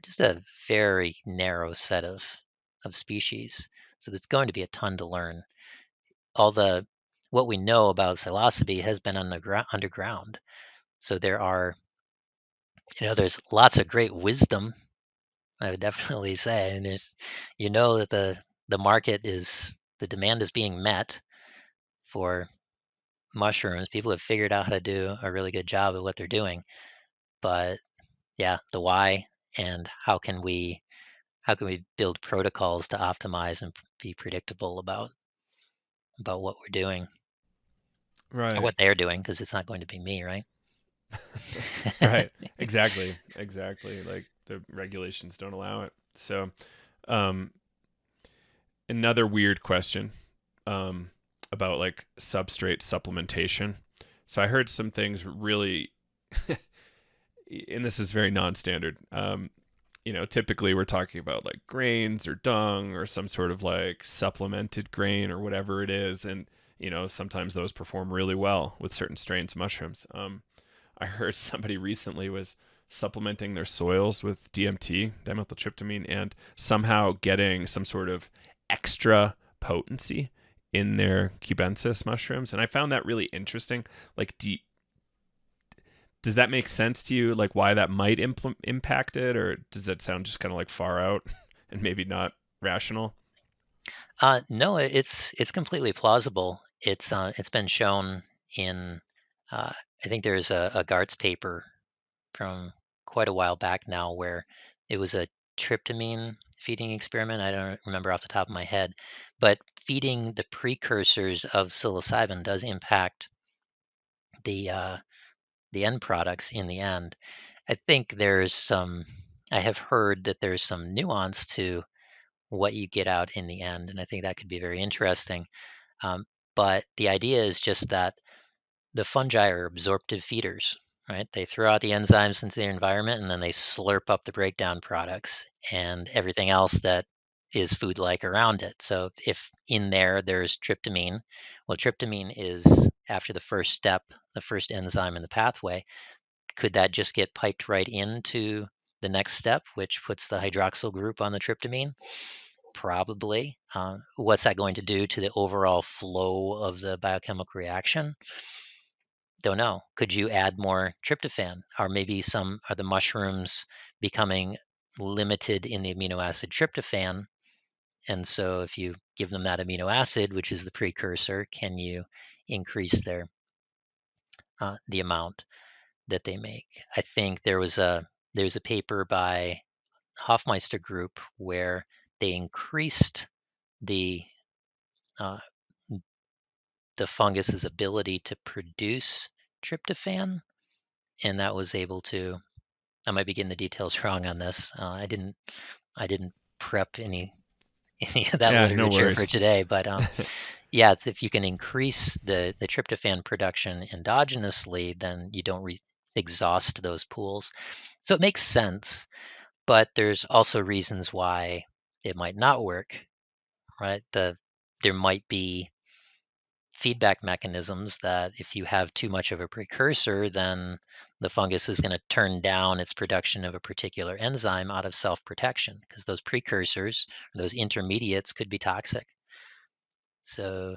just a very narrow set of species. So there's going to be a ton to learn. All the what we know about psilocybe has been underground. So there's lots of great wisdom. I would definitely say, and there's, that the market is the demand is being met for mushrooms. People have figured out how to do a really good job at what they're doing. But yeah, the why and how can we build protocols to optimize and be predictable about what we're doing or right. what they're doing, because it's not going to be me, right? Right. Exactly. Exactly. Like the regulations don't allow it. So, um, another weird question, um, about like substrate supplementation. So I heard some things really, and this is very non-standard. Typically we're talking about like grains or dung or some sort of like supplemented grain or whatever it is, and sometimes those perform really well with certain strains of mushrooms. I heard somebody recently was supplementing their soils with DMT, dimethyltryptamine, and somehow getting some sort of extra potency in their cubensis mushrooms, and I found that really interesting. Like, does that make sense to you? Like, why that might impact it, or does that sound just kind of like far out and maybe not rational? No, it's completely plausible. It's been shown in I think there's a Gartz paper from quite a while back now where it was a tryptamine feeding experiment. I don't remember off the top of my head, but feeding the precursors of psilocybin does impact the uh, the end products in the end. I think I have heard that there's some nuance to what you get out in the end, and I think that could be very interesting. Um, but the idea is just that the fungi are absorptive feeders, right? They throw out the enzymes into their environment and then they slurp up the breakdown products and everything else that is food like around it. So if in there's tryptamine, well, tryptamine is after the first step, the first enzyme in the pathway. Could that just get piped right into the next step, which puts the hydroxyl group on the tryptamine? Probably. What's that going to do to the overall flow of the biochemical reaction? Don't know. Could you add more tryptophan? Or maybe are the mushrooms becoming limited in the amino acid tryptophan? And so if you give them that amino acid, which is the precursor, can you increase the amount that they make? I think there's a paper by Hofmeister group where they increased the uh, the fungus's ability to produce tryptophan, and that was able to. I might be getting the details wrong on this. I didn't prep any of that Yeah, no literature for worries. today, but yeah, it's if you can increase the tryptophan production endogenously, then you don't exhaust those pools. So it makes sense, but there's also reasons why it might not work, right? There might be feedback mechanisms that if you have too much of a precursor, then the fungus is going to turn down its production of a particular enzyme out of self-protection, because those precursors, those intermediates, could be toxic. So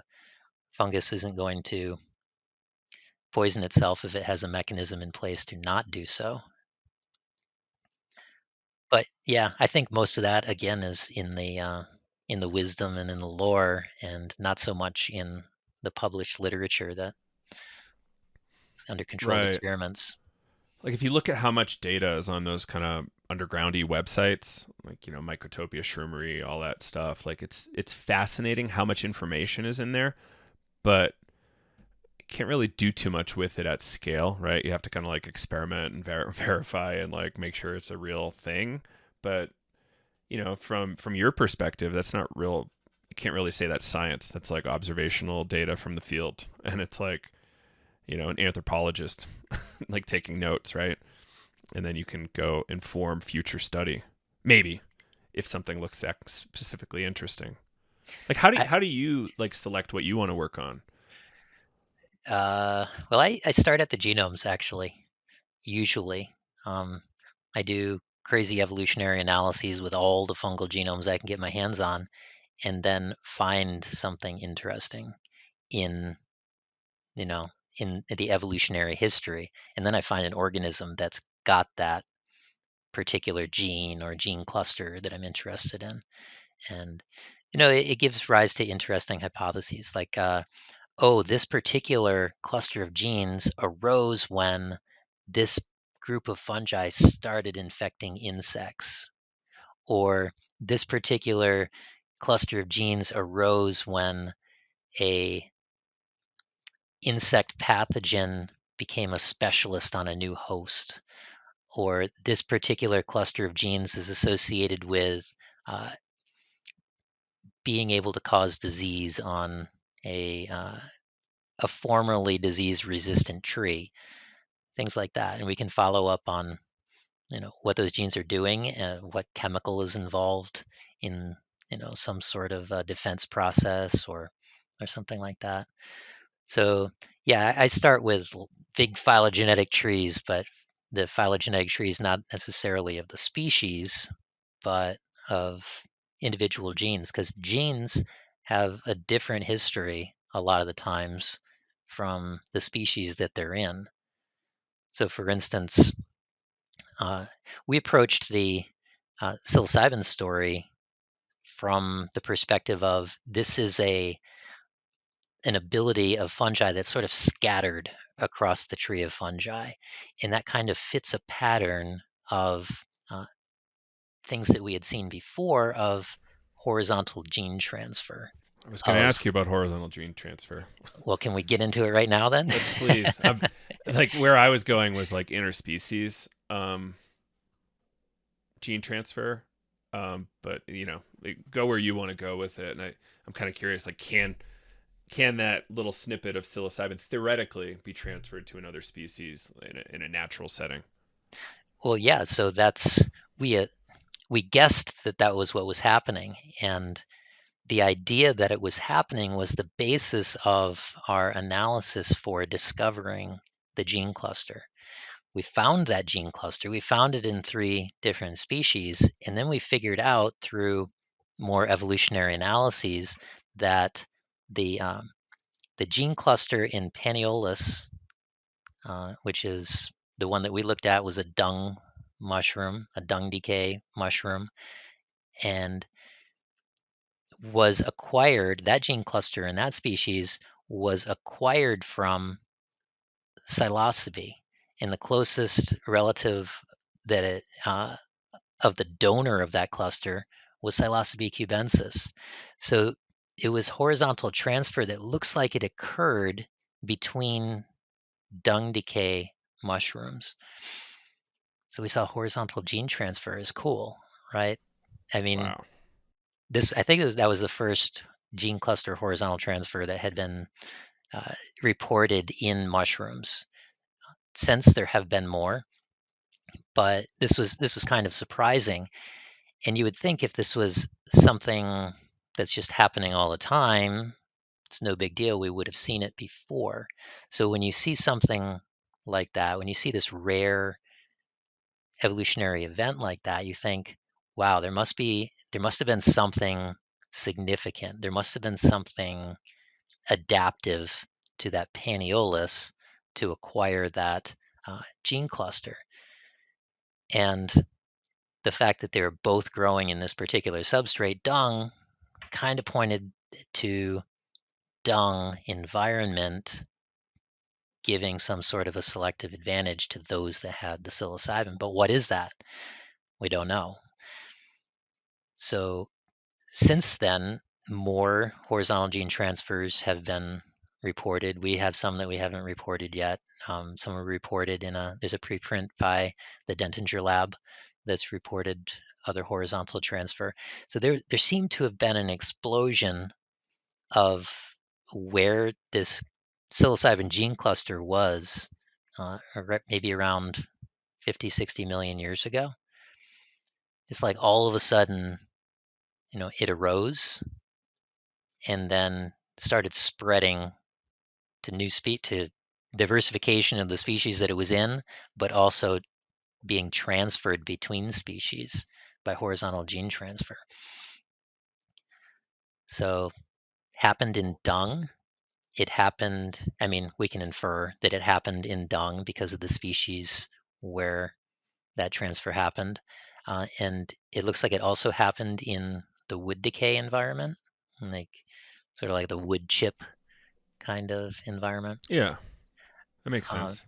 fungus isn't going to poison itself if it has a mechanism in place to not do so. But yeah, I think most of that again is in the wisdom and in the lore, and not so much in the published literature that's under controlled Right. experiments. Like if you look at how much data is on those kind of undergroundy websites, like Mycotopia, Shroomery, all that stuff, like it's fascinating how much information is in there, but you can't really do too much with it at scale, right? You have to kind of like experiment and verify and like make sure it's a real thing. But from your perspective, that's not real. You can't really say that's science. That's like observational data from the field, and it's like an anthropologist like taking notes, right? And then you can go inform future study, maybe, if something looks specifically interesting. Like I, how do you like select what you want to work on? well, I start at the genomes actually. Usually, um, I do crazy evolutionary analyses with all the fungal genomes I can get my hands on, and then find something interesting in you know in the evolutionary history, and then I find an organism that's got that particular gene or gene cluster that I'm interested in, and it gives rise to interesting hypotheses like. Oh, this particular cluster of genes arose when this group of fungi started infecting insects, or this particular cluster of genes arose when a insect pathogen became a specialist on a new host, or this particular cluster of genes is associated with uh, being able to cause disease on a uh, a formerly disease resistant tree, things like that. And we can follow up on what those genes are doing and what chemical is involved in some sort of defense process or something like that. So yeah, I start with big phylogenetic trees, but the phylogenetic tree is not necessarily of the species, but of individual genes, because genes have a different history a lot of the times from the species that they're in. So for instance, uh, we approached the psilocybin story from the perspective of this is an ability of fungi that's sort of scattered across the tree of fungi, and that kind of fits a pattern of uh, things that we had seen before of horizontal gene transfer. I was going to Of ask you about horizontal gene transfer. Well, can we get into it right now then? Let's please. Like where I was going was like interspecies gene transfer. But like, go where you want to go with it, and I'm kind of curious. Like, can that little snippet of psilocybin theoretically be transferred to another species in a natural setting? Well, yeah. So we guessed that that was what was happening, and the idea that it was happening was the basis of our analysis for discovering the gene cluster. We found that gene cluster. We found it in 3 different species, and then we figured out through more evolutionary analyses that the the gene cluster in Paniolus, which is the one that we looked at, was a dung mushroom, a dung decay mushroom, and was acquired. That gene cluster in that species was acquired from psilocybe, and the closest relative that of the donor of that cluster was Psilocybe cubensis. So it was horizontal transfer that looks like it occurred between dung decay mushrooms. So we saw horizontal gene transfer is cool, right? I mean, Wow. I think that was the first gene cluster horizontal transfer that had been uh, reported in mushrooms. Since there have been more, but this was kind of surprising. And you would think if this was something that's just happening all the time, it's no big deal. We would have seen it before. So when you see something like that, when you see this rare evolutionary event like that, you think, wow, there must have been something significant. There must have been something adaptive to that Paniolus to acquire that gene cluster. And the fact that they were both growing in this particular substrate, dung, kind of pointed to dung environment giving some sort of a selective advantage to those that had the psilocybin. But what is that? We don't know. So since then, more horizontal gene transfers have been reported. We have some that we haven't reported yet. Some are reported there's a preprint by the Dentinger lab that's reported other horizontal transfer. So there seemed to have been an explosion of where this psilocybin gene cluster was, maybe around 50, 60 million years ago. It's like all of a sudden, it arose and then started spreading to to diversification of the species that it was in, but also being transferred between species by horizontal gene transfer. So happened in dung. It happened, I mean, we can infer that it happened in dung because of the species where that transfer happened. And it looks like it also happened in the wood decay environment, like sort of like the wood chip kind of environment. Yeah, that makes Uh, sense.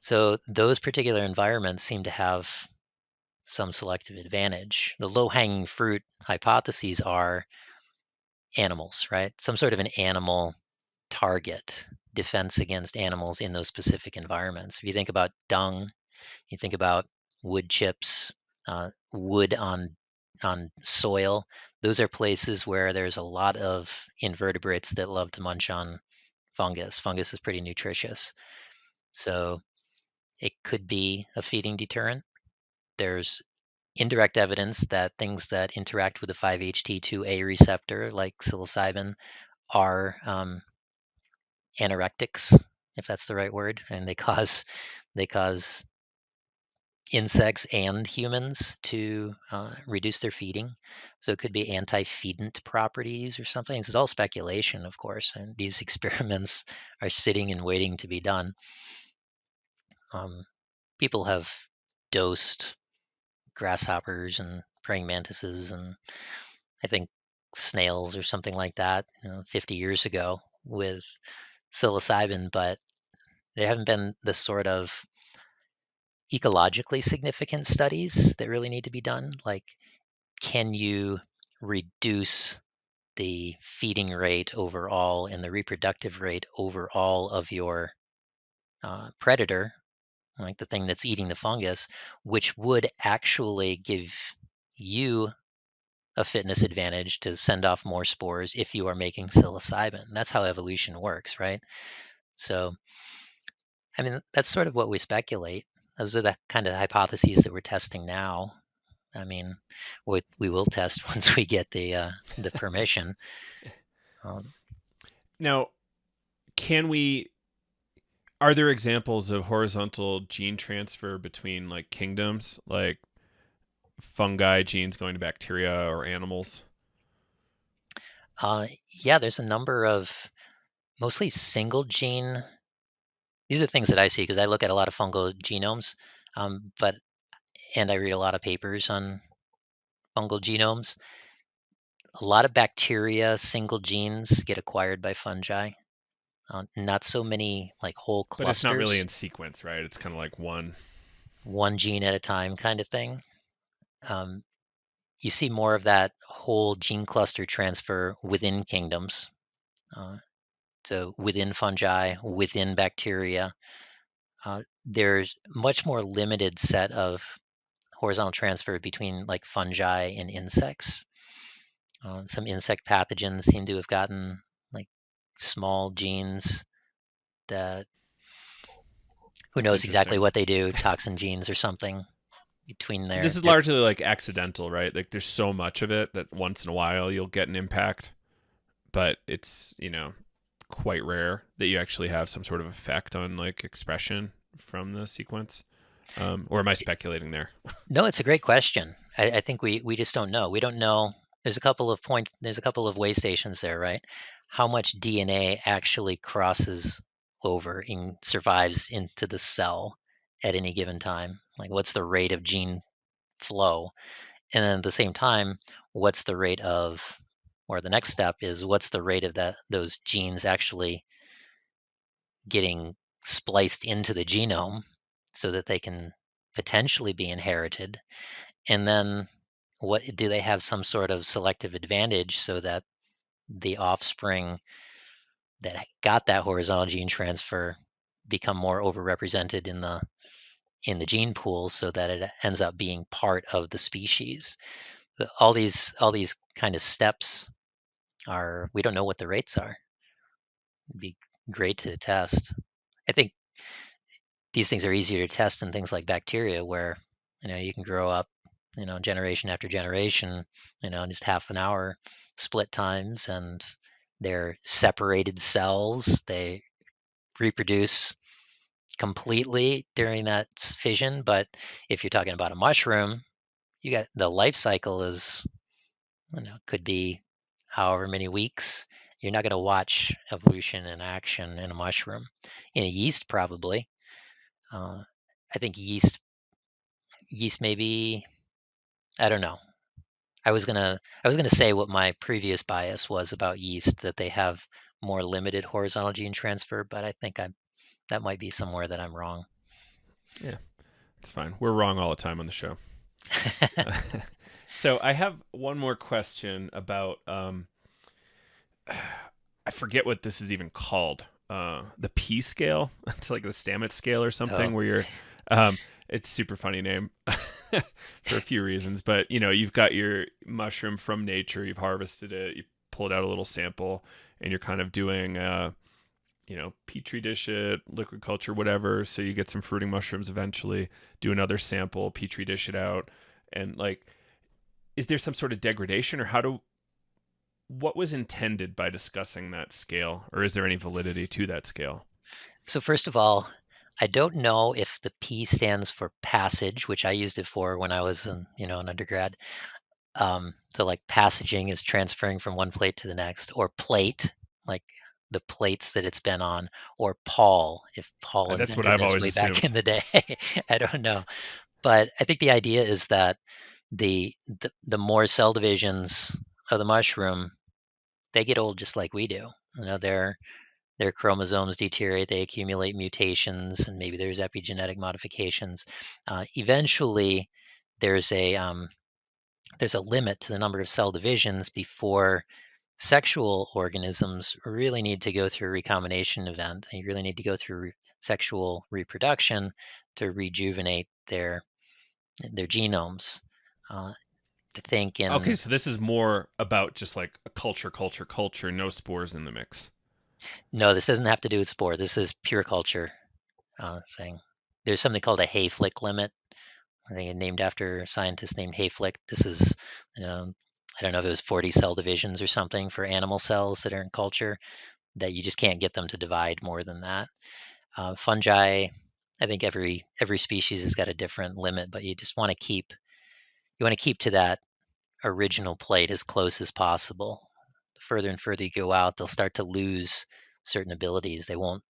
so those particular environments seem to have some selective advantage. The low hanging fruit hypotheses are animals, right? Some sort of an animal target, defense against animals in those specific environments. If you think about dung, you think about wood chips, wood on soil. Those are places where there's a lot of invertebrates that love to munch on fungus. Fungus is pretty nutritious, so it could be a feeding deterrent. There's indirect evidence that things that interact with the 5-HT2A receptor, like psilocybin, are anorectics, if that's the right word, and they cause insects and humans to reduce their feeding. So it could be anti-feedant properties or something. This is all speculation, of course, and these experiments are sitting and waiting to be done. Um, People have dosed grasshoppers and praying mantises and I think snails or something like that 50 years ago with psilocybin, but there haven't been the sort of ecologically significant studies that really need to be done. Like, can you reduce the feeding rate overall and the reproductive rate overall of your predator, like the thing that's eating the fungus, which would actually give you a fitness advantage to send off more spores if you are making psilocybin. That's how evolution works, right? So, I mean, that's sort of what we speculate. Those are the kind of hypotheses that we're testing now. I mean, we will test once we get the permission. Um, Now, can we? Are there examples of horizontal gene transfer between like kingdoms? Like, fungi genes going to bacteria or animals? Yeah, there's a number of mostly single gene. These are things that I see because I look at a lot of fungal genomes, but and I read a lot of papers on fungal genomes. A lot of bacteria, single genes get acquired by fungi. Not so many like whole But it's not really clusters, in sequence, right? It's kind of like one. one gene at a time kind of thing. Um, you see more of that whole gene cluster transfer within kingdoms. Uh, so within fungi, within bacteria, there's much more limited set of horizontal transfer between like fungi and insects. Some insect pathogens seem to have gotten like small genes that who That's knows exactly interesting. what they do, toxin genes or something between But this their is their largely like accidental, right? Like there's so much of it that once in a while you'll get an impact, but it's, quite rare that you actually have some sort of effect on like expression from the sequence. Or am I speculating there? No, it's a great question. I think we just don't know. We don't know. There's a couple of points. There's a couple of way stations there, right? How much DNA actually crosses over and survives into the cell at any given time? Like, what's the rate of gene flow? And then at the same time, what's the rate of, or the next step is, what's the rate of those genes actually getting spliced into the genome so that they can potentially be inherited? And then what do they have some sort of selective advantage so that the offspring that got that horizontal gene transfer become more overrepresented in the gene pool so that it ends up being part of the species? All these kind of steps are, we don't know what the rates are. It'd be great to test. I think these things are easier to test than things like bacteria, where you can grow up, generation after generation, in just half an hour split times, and they're separated cells. They reproduce completely during that fission. But if you're talking about a mushroom, you got the life cycle is, could be however many weeks. You're not going to watch evolution in action in a mushroom. In a yeast, probably. I think yeast maybe, I don't know. I was gonna say what my previous bias was about yeast, that they have more limited horizontal gene transfer, but I think that might be somewhere that I'm wrong. Yeah, it's fine. We're wrong all the time on the show. So I have one more question about I forget what this is even called. The P scale. It's like the Stamets scale or something Oh, where you're it's a super funny name for a few reasons, but you've got your mushroom from nature, you've harvested it, you pulled out a little sample, and you're kind of doing petri dish it, liquid culture, whatever, so you get some fruiting mushrooms eventually, do another sample, petri dish it out, and like is there some sort of degradation, or what was intended by discussing that scale, or is there any validity to that scale? so first of all, I don't know if the P stands for passage, which I used it for when I was an undergrad. So like passaging is transferring from one plate to the next, or plate, like the plates that it's been on, or Paul, if Paul That's what invented I've this always way back assumed. in the day. I don't know. But I think the idea is that the more cell divisions of the mushroom, they get old just like we do. Their chromosomes deteriorate, they accumulate mutations, and maybe there's epigenetic modifications. Eventually, there's a limit to the number of cell divisions before sexual organisms really need to go through a recombination event. They really need to go through sexual reproduction to rejuvenate their genomes. I think Okay, in so this is more about just like a culture, no spores in the mix. No, this doesn't have to do with spore. This is pure culture thing. There's something called a Hayflick limit. I think it's named after a scientist named Hayflick. This is, I don't know if it was 40 cell divisions or something for animal cells that are in culture, that you just can't get them to divide more than that. Fungi, I think every species has got a different limit, but you just want to keep you want to keep to that original plate as close as possible. The further and further you go out, they'll start to lose certain abilities. They won't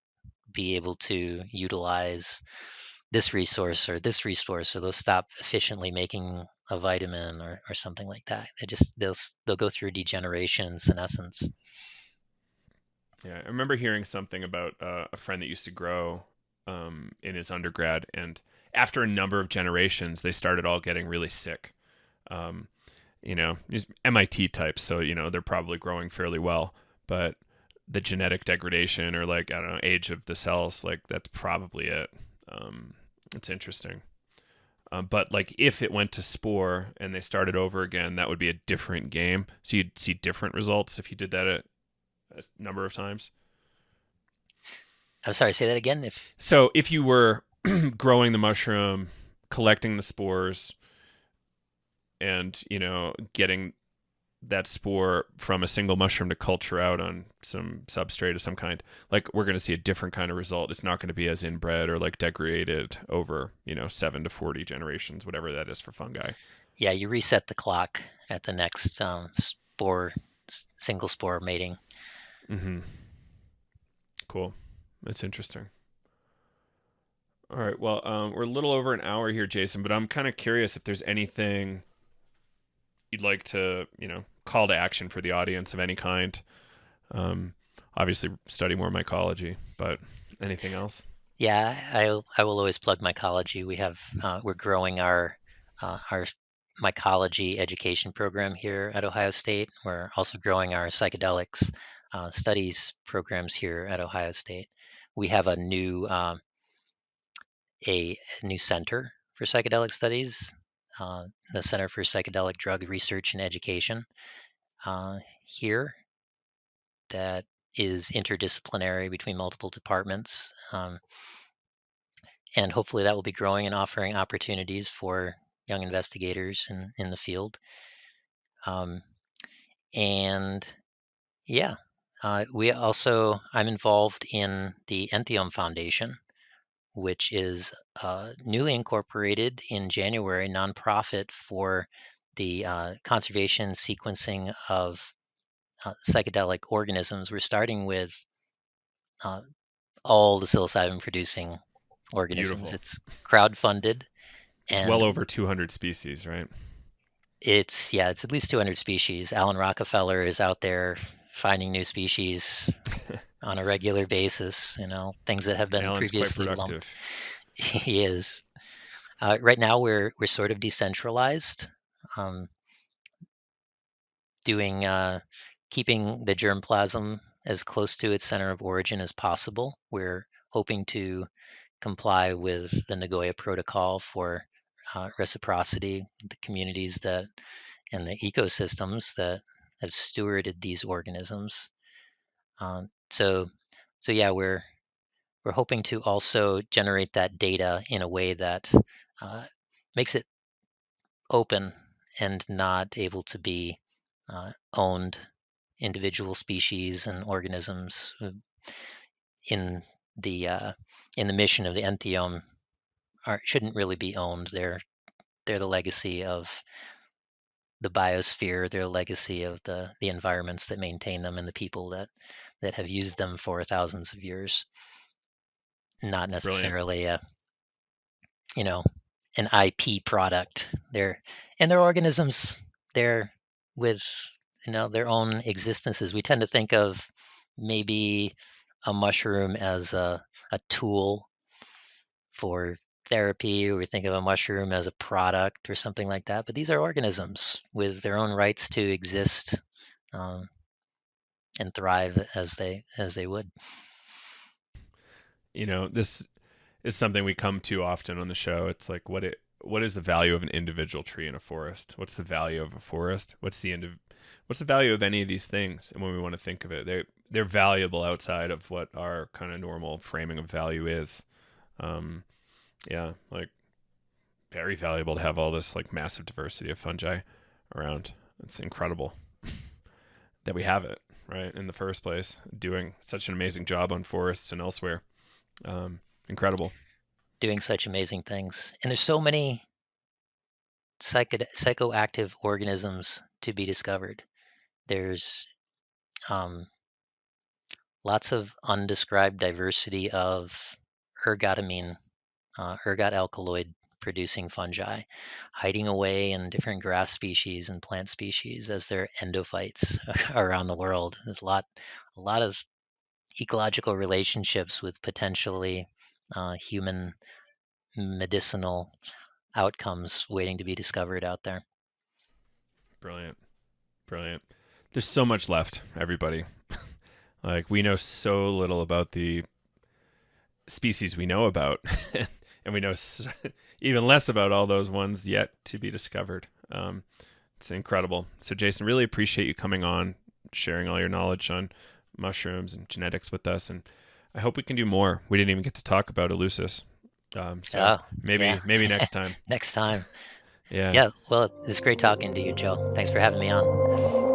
be able to utilize this resource, or they'll stop efficiently making a vitamin or something like that. They'll go through degeneration and senescence. Yeah, I remember hearing something about a friend that used to grow in his undergrad, and after a number of generations, they started all getting really sick. Um, these MIT types, so they're probably growing fairly well, but the genetic degradation or like I don't know age of the cells, like that's probably it. It's interesting. But like if it went to spore and they started over again, that would be a different game. So you'd see different results if you did that a number of times. I'm sorry, say that again. If So if you were growing the mushroom, collecting the spores, and getting that spore from a single mushroom to culture out on some substrate of some kind, like we're going to see a different kind of result. It's not going to be as inbred or like degraded over 7 to 40 generations, whatever that is for fungi. Yeah, you reset the clock at the next single spore mating. Mm-hmm. Cool. That's interesting. All right. Well, we're a little over an hour here, Jason, but I'm kind of curious if there's anything you'd like to, call to action for the audience of any kind. Um, Obviously, study more mycology, but anything else? Yeah, I will always plug Mycology. We're growing our mycology education program here at Ohio State. We're also growing our psychedelics studies programs here at Ohio State. We have a new center for psychedelic studies, the Center for Psychedelic Drug Research and Education here, that is interdisciplinary between multiple departments. And hopefully that will be growing and offering opportunities for young investigators in the field. Um, and yeah, I'm involved in the Entheome Foundation, which is newly incorporated in January, nonprofit for the conservation sequencing of psychedelic organisms. We're starting with uh, all the psilocybin producing organisms. Beautiful. It's crowd-funded, It's well and over 200 species, right? it's at least 200 species. Alan Rockefeller is out there finding new species on a regular basis, things that have been Alan's quite previously lumped. productive. He is. Right now, we're sort of decentralized, um, doing keeping the germplasm as close to its center of origin as possible. We're hoping to comply with the Nagoya Protocol for reciprocity, the communities that and the ecosystems that have stewarded these organisms. So, yeah, we're hoping to also generate that data in a way that uh, makes it open and not able to be owned individual species and organisms in the in the mission of the Entheome shouldn't really be owned. They're the legacy of the biosphere, their legacy of the environments that maintain them and the people that have used them for thousands of years. Not Brilliant. necessarily you know an IP product. They're organisms. They're with their own existences. We tend to think of maybe a mushroom as a tool for therapy, or we think of a mushroom as a product or something like that. But these are organisms with their own rights to exist, um, and thrive as they would. This is something we come to often on the show. It's like what is the value of an individual tree in a forest? What's the value of a forest? What's the value of any of these things? And when we want to think of it, they're valuable outside of what our kind of normal framing of value is. Um, yeah, like very valuable to have all this like massive diversity of fungi around. It's incredible that we have it right in the first place, doing such an amazing job on forests and elsewhere. Incredible. Doing such amazing things. And there's so many psychoactive organisms to be discovered. There's um, lots of undescribed diversity of ergotamine, ergot alkaloid producing fungi, hiding away in different grass species and plant species as they're endophytes around the world. There's a lot of ecological relationships with potentially human medicinal outcomes waiting to be discovered out there. Brilliant. Brilliant. There's so much left, everybody. Like, we know so little about the species we know about, and we know even less about all those ones yet to be discovered. It's incredible. So, Jason, really appreciate you coming on, sharing all your knowledge on mushrooms and genetics with us, and I hope we can do more. We didn't even get to talk about Eleusis, so Oh, yeah. maybe next time. Next time. Yeah. Yeah, well, it's great talking to you, Joe. Thanks for having me on.